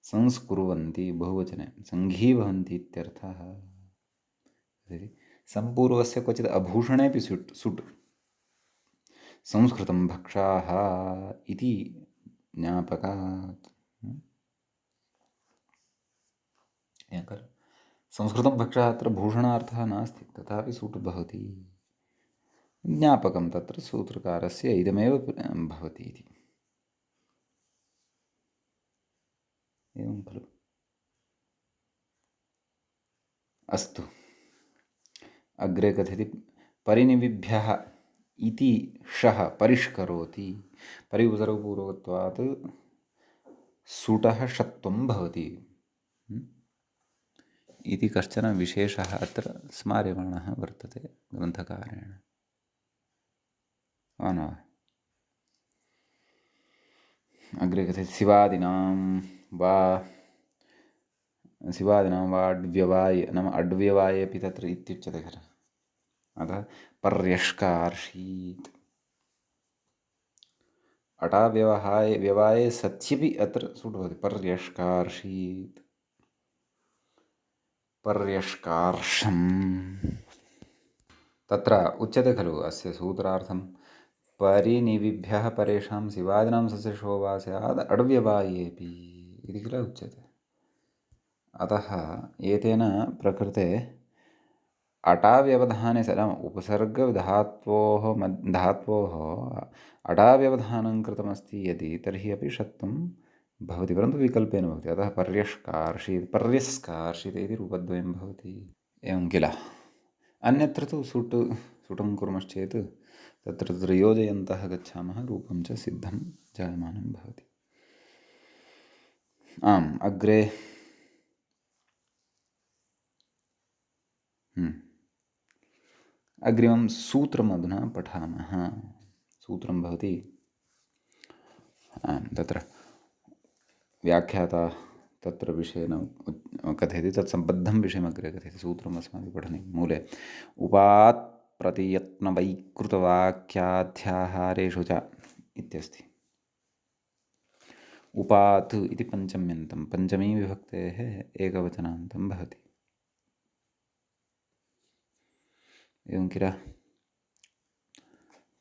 संस्कुर्वन्ति बहुवचने सङ्घीभवन्ति इत्यर्थः। सम्पूर्वस्य क्वचित् अभूषणेऽपि सुट् संस्कृतं भक्षाः इति ज्ञापकात्। संस्कृतं भक्षाः अत्र भूषणार्थः नास्ति, तथापि सुट् भवति। ज्ञापकं तत्र सूत्रकारस्य इदमेव भवति इति। एवं खलु। अस्तु, अग्रे कथयति परिनिविभ्यः इति शः परिष्करोति। परि उपसर्गपूर्वकत्वात् सुटः षत्वं भवति इति कश्चन विशेषः अत्र स्मार्यमाणः वर्तते ग्रन्थकारेण। अग्रे कथयति शिवादिनां वा अड्व्यवाये, नाम अड्व्यवायेऽपि तत्र इत्युच्यते खलु। अतः पर्यष्कार्षीत्। व्यवाये सत्यपि अत्र सुट् भवति। पर्यष्कार्षीत् पर्यष्कार्षम्। तत्र उच्यते खलु अस्य सूत्रार्थं परिनिविभ्यः परेषां शिवादिनां सस्यशो वा स्यात् अड्व्यवायेऽपि इति किल उच्यते। अतः एतेन प्रकृते अटाव्यवधाने नाम उपसर्गधात्वोः अटाव्यवधानं कृतमस्ति यदि, तर्हि अपि षत्वं भवति, परन्तु विकल्पेन भवति। अतः पर्यस्कार्षीत् इति रूपद्वयं भवति। एवं किल। अन्यत्र तु सुटं कुर्मश्चेत् तत्र योजयन्तः गच्छामः रूपं च सिद्धं जायमानं भवति। आम् अग्रे अग्रिमं सूत्रम् अधुना पठामः। सूत्रं भवति तत्र व्याख्याता तत्र विषयेण कथयति, तत् सम्बद्धं विषयमग्रे कथयति। सूत्रम् अस्माभिः पठनीयं। मूले उपात् प्रतियत्नवैकृतवाक्याध्याहारेषु च इत्यस्ति। उपात् इति पञ्चम्यन्तं, पञ्चमी विभक्तेः एकवचनान्तं भवति। एवं किल।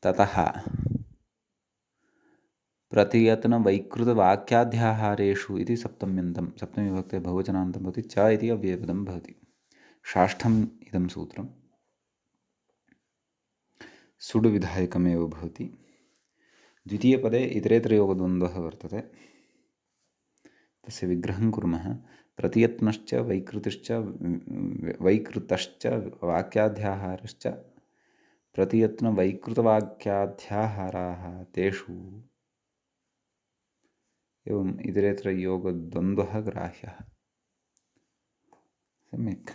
ततः प्रतियत्नवैकृतवाक्याध्याहारेषु इति सप्तम्यन्तं, सप्तमी विभक्ते बहुवचनान्तं भवति। च इति अव्ययपदं भवति। षष्ठम् इदं सूत्रं सुडुविधायकमेव भवति। द्वितीयपदे इतरेतरयोगद्वन्द्वः वर्तते, तस्य विग्रहं कुर्मः। प्रतियत्नश्च वैकृतश्च वाक्याध्याहारश्च प्रतियत्नवैकृतवाक्याध्याहाराः तेषु एवम् इतरेतरयोगद्वन्द्वः ग्राह्यः। सम्यक्।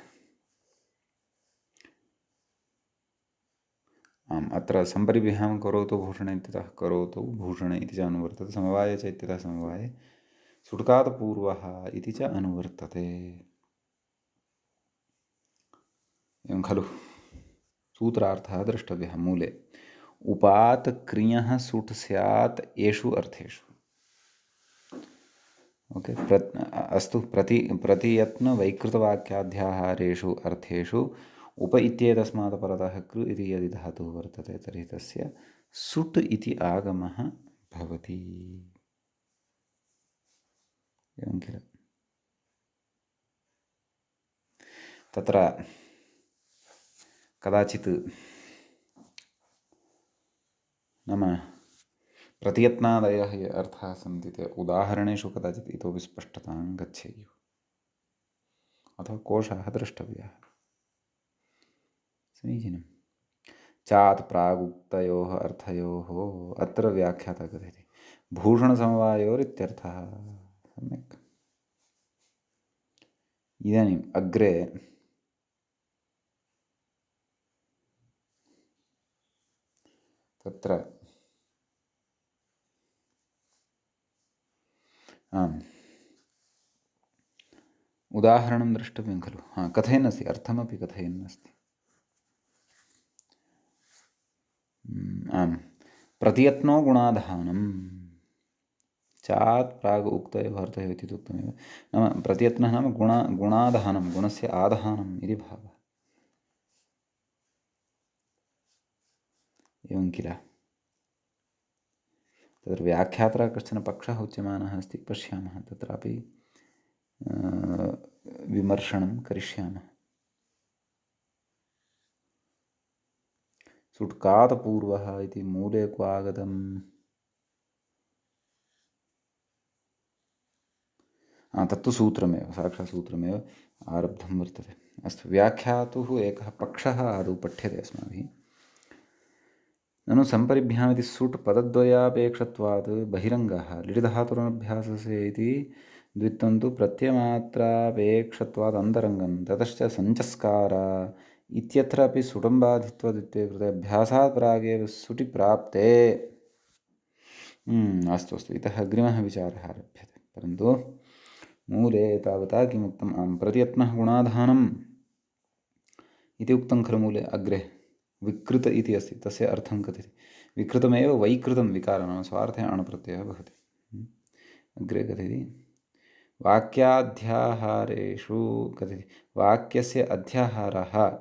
आम्, अत्र सम्परिविहां करोतु भूषणे इत्यतः करोतु भूषणे इति च अनुवर्तते। समवाये च इत्यतः समवाये सुट्कातपूर्वः इति च अनुवर्तते। एवं खलु। सूत्रार्थः द्रष्टव्यः। मूले उपात् क्रियः सुट् स्यात् येषु अर्थेषु। ओके, अस्तु। प्रतियत्नवैकृतवाक्याध्याहारेषु अर्थेषु उप इत्येतस्मात् परतः कृ इति यदि धातुः वर्तते तर्हि तस्य सुट् इति आगमः भवति। एवं किल। तत्र कदाचित् नाम प्रतियत्नादयः ये अर्थाः सन्ति ते उदाहरणेषु कदाचित् इतोपि स्पष्टतां गच्छेयुः, अथवा कोशाः द्रष्टव्याः। समीचीनं। चात् प्रागुक्तयोः अर्थयोः अत्र व्याख्याता कथयति भूषणसमवायोरित्यर्थः। सम्यक्। इदानीम् अग्रे तत्र आम् उदाहरणं द्रष्टव्यं खलु। कथयन्नस्ति, अर्थमपि कथयन्नस्ति। आम्, प्रतियत्नो गुणाधानं चात् प्राग् उक्तयोः अर्थयोः इति उक्तमेव। नाम प्रतियत्नः नाम गुणाधानं, गुणस्य आधानम् इति भावः। एवं किल। तत्र व्याख्याता कश्चन पक्षः उच्यमानः अस्ति, पश्यामः। तत्रापि विमर्शनं करिष्यामः। सुट्कातपूर्वः इति मूले क्व आगतम्? तत्तु सूत्रमेव, साक्षात् सूत्रमेव आरब्धं वर्तते। अस्तु, व्याख्यातुः एकः पक्षः आदौ पठ्यते अस्माभिः। ननु सम्परिभ्यामिति सुट् पदद्वयापेक्षत्वात् बहिरङ्गः लिटिधातुरनभ्यासस्य इति द्वित्वं तु प्रत्ययमात्रापेक्षत्वात् अन्तरङ्गं ततश्च सञ्चस्कार इत्यत्रापि सुटम्बाधित्वद्वित्वे कृते अभ्यासात् प्रागेव सुटि प्राप्ते। अस्तु अस्तु, इतः अग्रिमः विचारः आरभ्यते। परन्तु मूले तावता किमुक्तम्? प्रतियत्नः गुणाधानम् इति उक्तं खलु मूले। अग्रे विकृत इति अस्ति, तस्य अर्थं कथयति। विकृतमेव वैकृतं विकारः स्वार्थे अणुप्रत्ययः भवति। अग्रे कथयति वाक्याध्याहारेषु कथयति वाक्यस्य अध्याहारः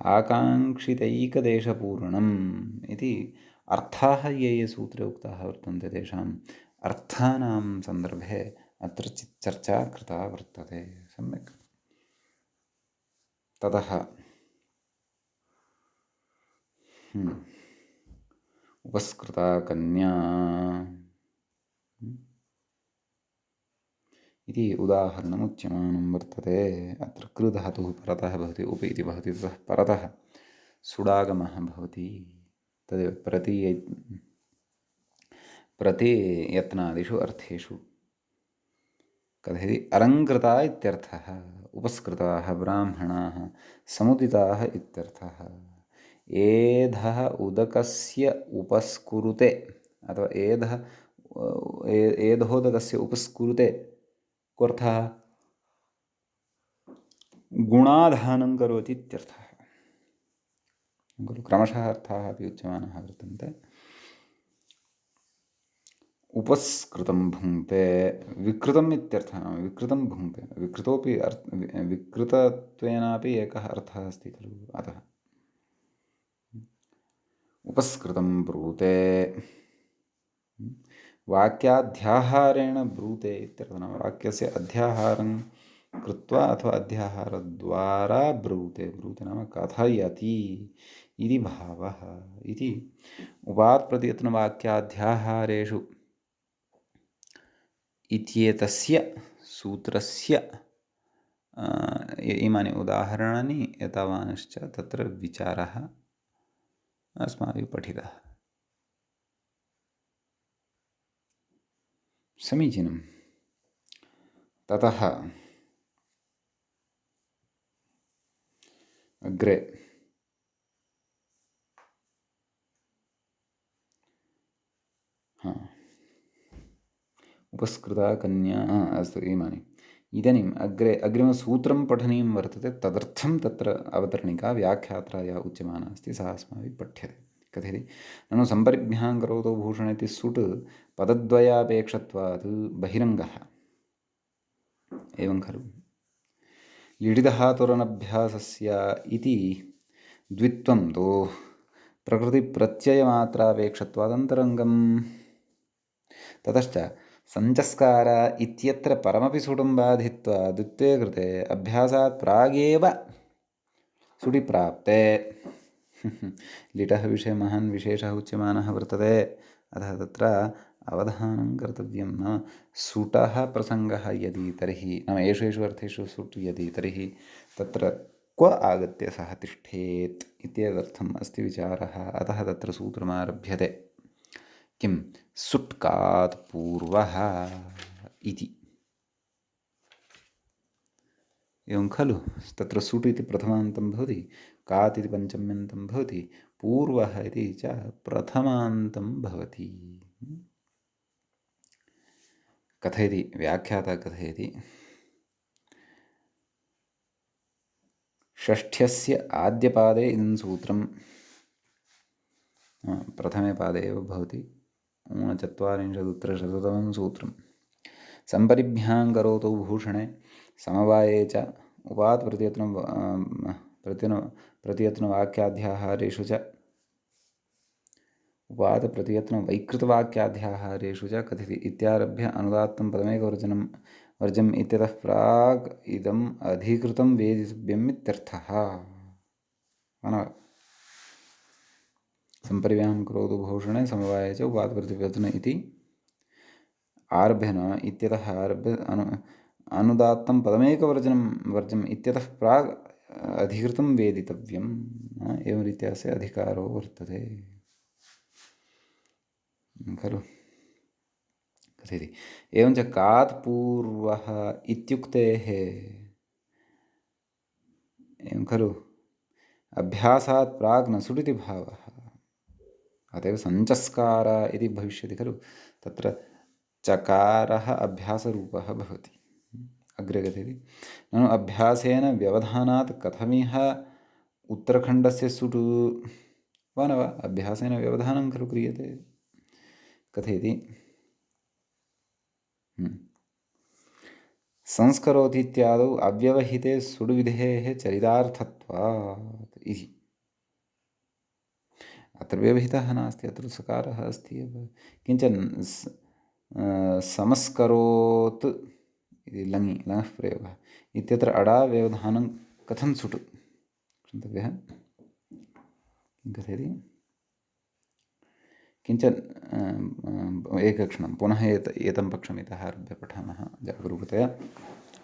आकाङ्क्षितैकदेशपूर्णम् इति अर्थाः ये ये सूत्रे उक्ताः वर्तन्ते तेषाम् अर्थानां सन्दर्भे अत्र चर्चा कृता वर्तते। सम्यक्। ततः उपस्कृता कन्या इति उदाहरणम् उच्यमानं वर्तते। अत्र कृ धातुः परतः भवति, उप इति भवति, ततः परतः सुडागमः भवति। तदेव प्रतियत्नादिषु अर्थेषु कथयति अलङ्कृता इत्यर्थः। उपस्कृताः ब्राह्मणाः समुदिताः इत्यर्थः। एधः उदकस्य उपस्कुरुते अथवा एधोदकस्य उपस्कुरुते कोऽर्थः? गुणाधानं करोति इत्यर्थः। क्रमशः अर्थाः अपि उच्यमानाः वर्तन्ते। उपस्कृतं भुङ्क्ते विकृतम् इत्यर्थः। विकृतं भुङ्क्ते विकृतोपि विकृतत्वेनापि एकः अर्थः अस्ति खलु, अतः उपस्कृतं ब्रूते वाक्याध्याहारेण ब्रूते इत्यर्थः। नाम वाक्यस्य अध्याहारं कृत्वा अथवा अध्याहारद्वारा ब्रूते। ब्रूते नाम कथयति इति भावः इति। उपात्प्रतियत्नवाक्याध्याहारेषु इत्येतस्य सूत्रस्य इमानि उदाहरणानि एतावानश्च तत्र विचारः अस्माभिः पठितः। समीचीनं। ततः अग्रे उपस्कृता कन्या अस्तु इमानि। इदानीम् अग्रिमसूत्रं पठनीयं वर्तते। तदर्थं तत्र अवतरणिका व्याख्यात्रा या उच्यमाना अस्ति सा अस्माभिः पठ्यते। कथयति ननु सम्परिभ्यां करोतु भूषण इति सुट् पदद्वयापेक्षत्वात् बहिरङ्गः। एवं खलु लिडिधातुरनभ्यासस्य इति द्वित्वं तु प्रकृतिप्रत्ययमात्रापेक्षत्वादन्तरङ्गम्। ततश्च सञ्चस्कार इत्यत्र परमपि सुडुं बाधित्वा द्वित्वे कृते अभ्यासात् प्रागेव सुडि प्राप्ते। लिटः विषये महान् विशेषः उच्यमानः वर्तते। अतः तत्र अवधानं कर्तव्यं। नाम सुटः प्रसङ्गः यदि तर्हि नाम एषु अर्थेषु सुट् यदि तर्हि तत्र क्व आगत्य सः तिष्ठेत् इत्येतदर्थम् अस्ति विचारः। अतः तत्र सूत्रमारभ्यते किं सुट्कात् पूर्वः इति। एवं खलु तत्र सुट् इति प्रथमान्तं भवति, कात् इति पञ्चम्यन्तं भवति, पूर्वः इति च प्रथमान्तं भवति। कथयति व्याख्याता कथयति षष्ठ्यस्य आद्यपादे इदं सूत्रं प्रथमे पादे एव भवति। 49 सूत्रं सम्परिभ्यां करोतु भूषणे समवाये च उपात् प्रतियत्नवाक्याध्याहारेषु च उपात् प्रतियत्नवैकृतवाक्याध्याहारेषु च कथयति इत्यारभ्य अनुदात्तं वर्जम् इत्यतः प्राक् इदम् अधिकृतं वेदितव्यम् इत्यर्थः। सम्परिभ्यां करोतु भूषणे समवाये च उपात् प्रतियत्न इति आरभ्य न इत्यतः आरभ्य अनुदात्तं वर्जम् इत्यतः प्राग् अधिकृतं वेदितव्यम्। एवं रीत्या अस्य अधिकारो वर्तते खलु। कथयति एवञ्च कात् पूर्वः इत्युक्तेः एवं खलु अभ्यासात् प्राक् न सुडिति भावः। अतएव सञ्चस्कार इति भविष्यति खलु। तत्र चकारः अभ्यासरूपः भवति। अग्रे कथयति ननु अभ्यासेन व्यवधानात् कथमिह उत्तरखण्डस्य सुट् वा न वा। अभ्यासेन व्यवधानं खलु क्रियते। कथयति संस्करोति इत्यादौ अव्यवहिते सुडुविधेः चरितार्थत्वात् इति। अत्र व्यवहितः नास्ति, अत्र सकारः अस्ति एव। किञ्च समस्करोत् इति लङः प्रयोगः इत्यत्र अडा व्यवधानं कथं सुट् क्षन्तव्यः। कथयति किञ्च एकक्षणं पुनः एतं पक्षम् इतः आरभ्य पठामः जागरूकतया।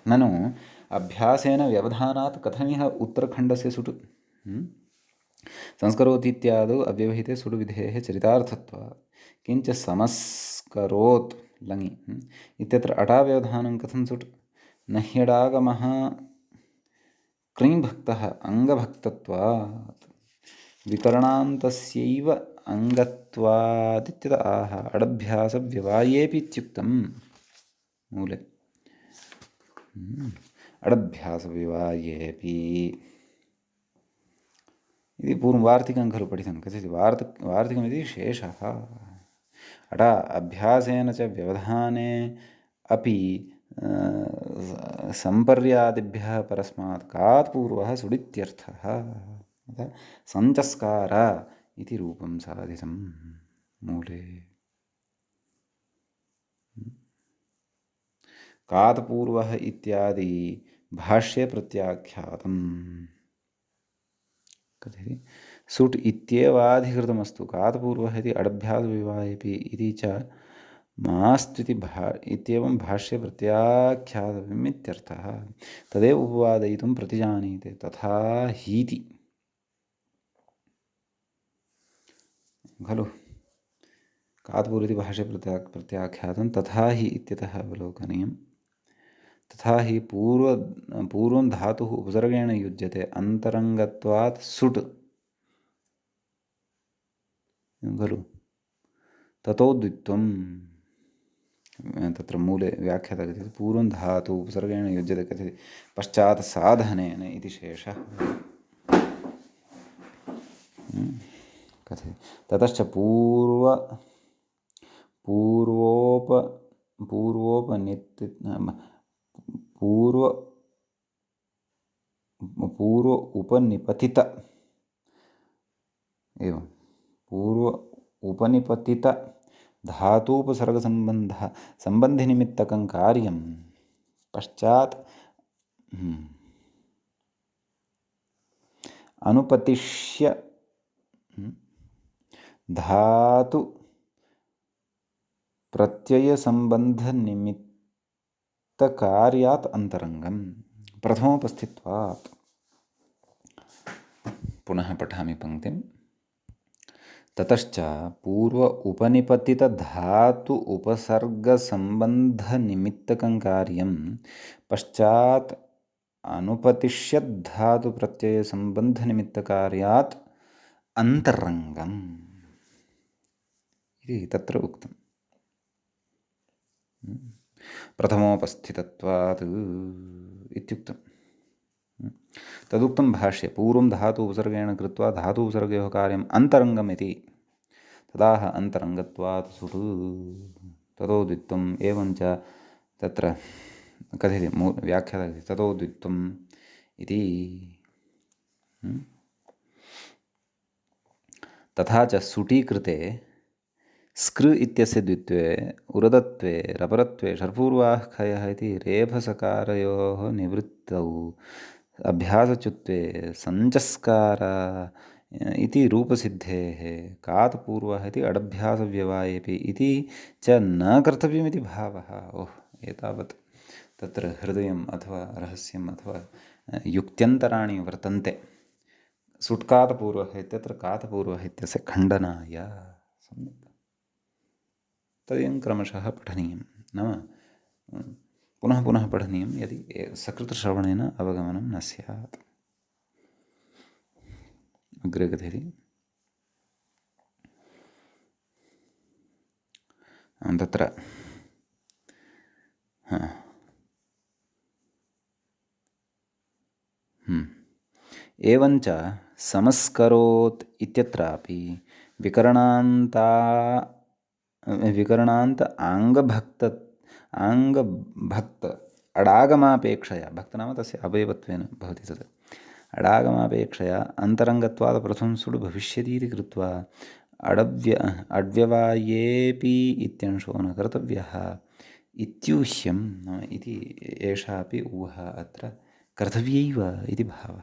ननु अभ्यासेन व्यवधानात् कथमिह उत्तरखण्डस्य सुट् संस्करोति इत्यादौ अव्यवहिते सुडुविधेः चरितार्थत्वात् किञ्च समस्करोत् लङि इत्यत्र अटाव्यवधानं कथं सुट् न ह्यडागमः कृञ्भक्तः अङ्गभक्तत्वात् विकरणान्तस्यैव अङ्गत्वादित्यत आह अडभ्यासव्यवायेऽपि इत्युक्तं मूले अडभ्यासव्यवायेऽपि इति पूर्वं वार्तिकं खलु पठितं कथयति वार्तिकमिति शेषः अटा अभ्यासेन च व्यवधाने अपि सम्पर्यादिभ्यः परस्मात् कात् पूर्वः सुडित्यर्थः सञ्चस्कार इति रूपं साधितं मूले कात् पूर्वः इत्यादि भाष्ये प्रत्याख्यातम् कथयति सुट् इत्येवाधिकृतमस्तु कात् पूर्वः इति अडभ्यासविवाहेऽपि इति च मास्त्विति इत्येवं भाष्ये प्रत्याख्यातव्यम् इत्यर्थः तदेव उपवादयितुं प्रतिजानीते तथा हीति खलु कात् पूर्वः इति भाष्ये प्रत्याख्यातं तथा हि इत्यतः अवलोकनीयं तथा हि पूर्वं धातुः उपसर्गेण युज्यते अन्तरङ्गत्वात् सुट् खलु ततो द्वित्वं तत्र मूले व्याख्याता कथयति पूर्वं धातुः उपसर्गेण युज्यते कथयति पश्चात् साधनेन इति शेषः कथयति ततश्च पूर्व उपनिपतित एवं पूर्व उपनिपतित धातूपसर्गसम्बन्धिनिमित्तकं कार्यं पश्चात् अनुपतिष्य धातु प्रत्ययसम्बन्धनिमित्तकार्यात् अन्तरङ्गं प्रथमोपस्थित्वात् पुनः पठामि पङ्क्तिं ततश्च पूर्व उपनिपतितधातु उपसर्गसम्बन्धनिमित्तकं कार्यं पश्चात् अनुपतिष्यद्धातुप्रत्ययसम्बन्धनिमित्तकार्यात् अन्तरङ्गम् इति तत्र उक्तम् प्रथमोपस्थितत्वात् इत्युक्तं तदुक्तं भाष्ये पूर्वं धातु उपसर्गेण कृत्वा धातु उपसर्गयोः कार्यम् अन्तरङ्गम् इति तदाह अन्तरङ्गत्वात् सुट् ततो द्वित्वम् एवञ्च तत्र कथयति व्याख्याता ततो द्वित्वम् इति तथा च सुटि कृते स्कृ इत्यस्य द्वित्वे उरदत्वे रपरत्वे षड्पूर्वाः खयः इति रेफसकारयोः निवृत्तौ अभ्यासच्युत्वे सञ्चस्कार इति रूपसिद्धेः कात् पूर्वः इति अडभ्यासव्यवायेऽपि इति च न कर्तव्यमिति भावः ओह् एतावत् तत्र हृदयम् अथवा रहस्यम् अथवा युक्त्यन्तराणि वर्तन्ते सुट्कात् पूर्वः इत्यत्र कात् पूर्वः इत्यस्य खण्डनाय सम्यक् तदेवं क्रमशः पठनीयं नाम पुनः पुनः पठनीयं यदि सकृतश्रवणेन अवगमनं न स्यात् अग्रे कथयति तत्र एवञ्च समस्करोत् इत्यत्रापि विकरणान्त आङ्गभक्त अडागमापेक्षया भक्त नाम तस्य अवयवत्वेन भवति तत् अडागमापेक्षया अन्तरङ्गत्वात् प्रथमं सुड् भविष्यति इति कृत्वा अड्व्यवायेऽपि इत्यंशो न कर्तव्यः इत्यूह्यम् इति एषापि ऊहा अत्र कर्तव्यैव इति भावः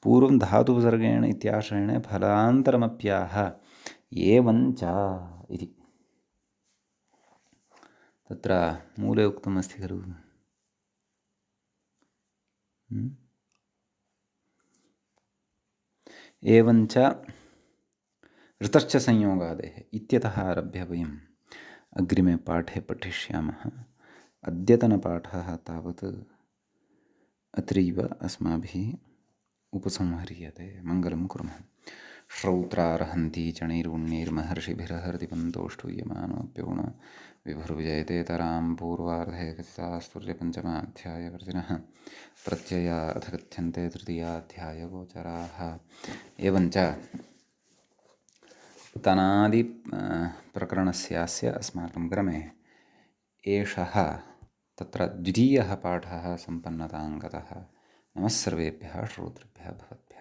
पूर्वं धातुपसर्गेण इत्याश्रयेण फलान्तरमप्याह एवञ्च इति तत्र मूले उक्तमस्ति खलु एवञ्च ऋतश्च संयोगादेः इत्यतः आरभ्य वयम् अग्रिमे पाठे पठिष्यामः। अद्यतनपाठः तावत् अत्रैव अस्माभिः उपसंह्रियते। मङ्गलं कुर्मः। श्रौत्रार्हन्ति चणैर्गुण्यैर्महर्षिभिरहर्दिपन्तोष्टूयमानोऽप्यगुण विभुर्विजयतेतरां पूर्वार्धे कथितास्तुर्यपञ्चमाध्यायवर्तिनः प्रत्यया अथ कथ्यन्ते तृतीयाध्यायगोचराः। एवञ्च तनादि प्रकरणस्यास्य अस्माकं क्रमे एषः तत्र द्वितीयः पाठः सम्पन्नतां गतः। नमः सर्वेभ्यः श्रोतृभ्यः भवद्भ्यः।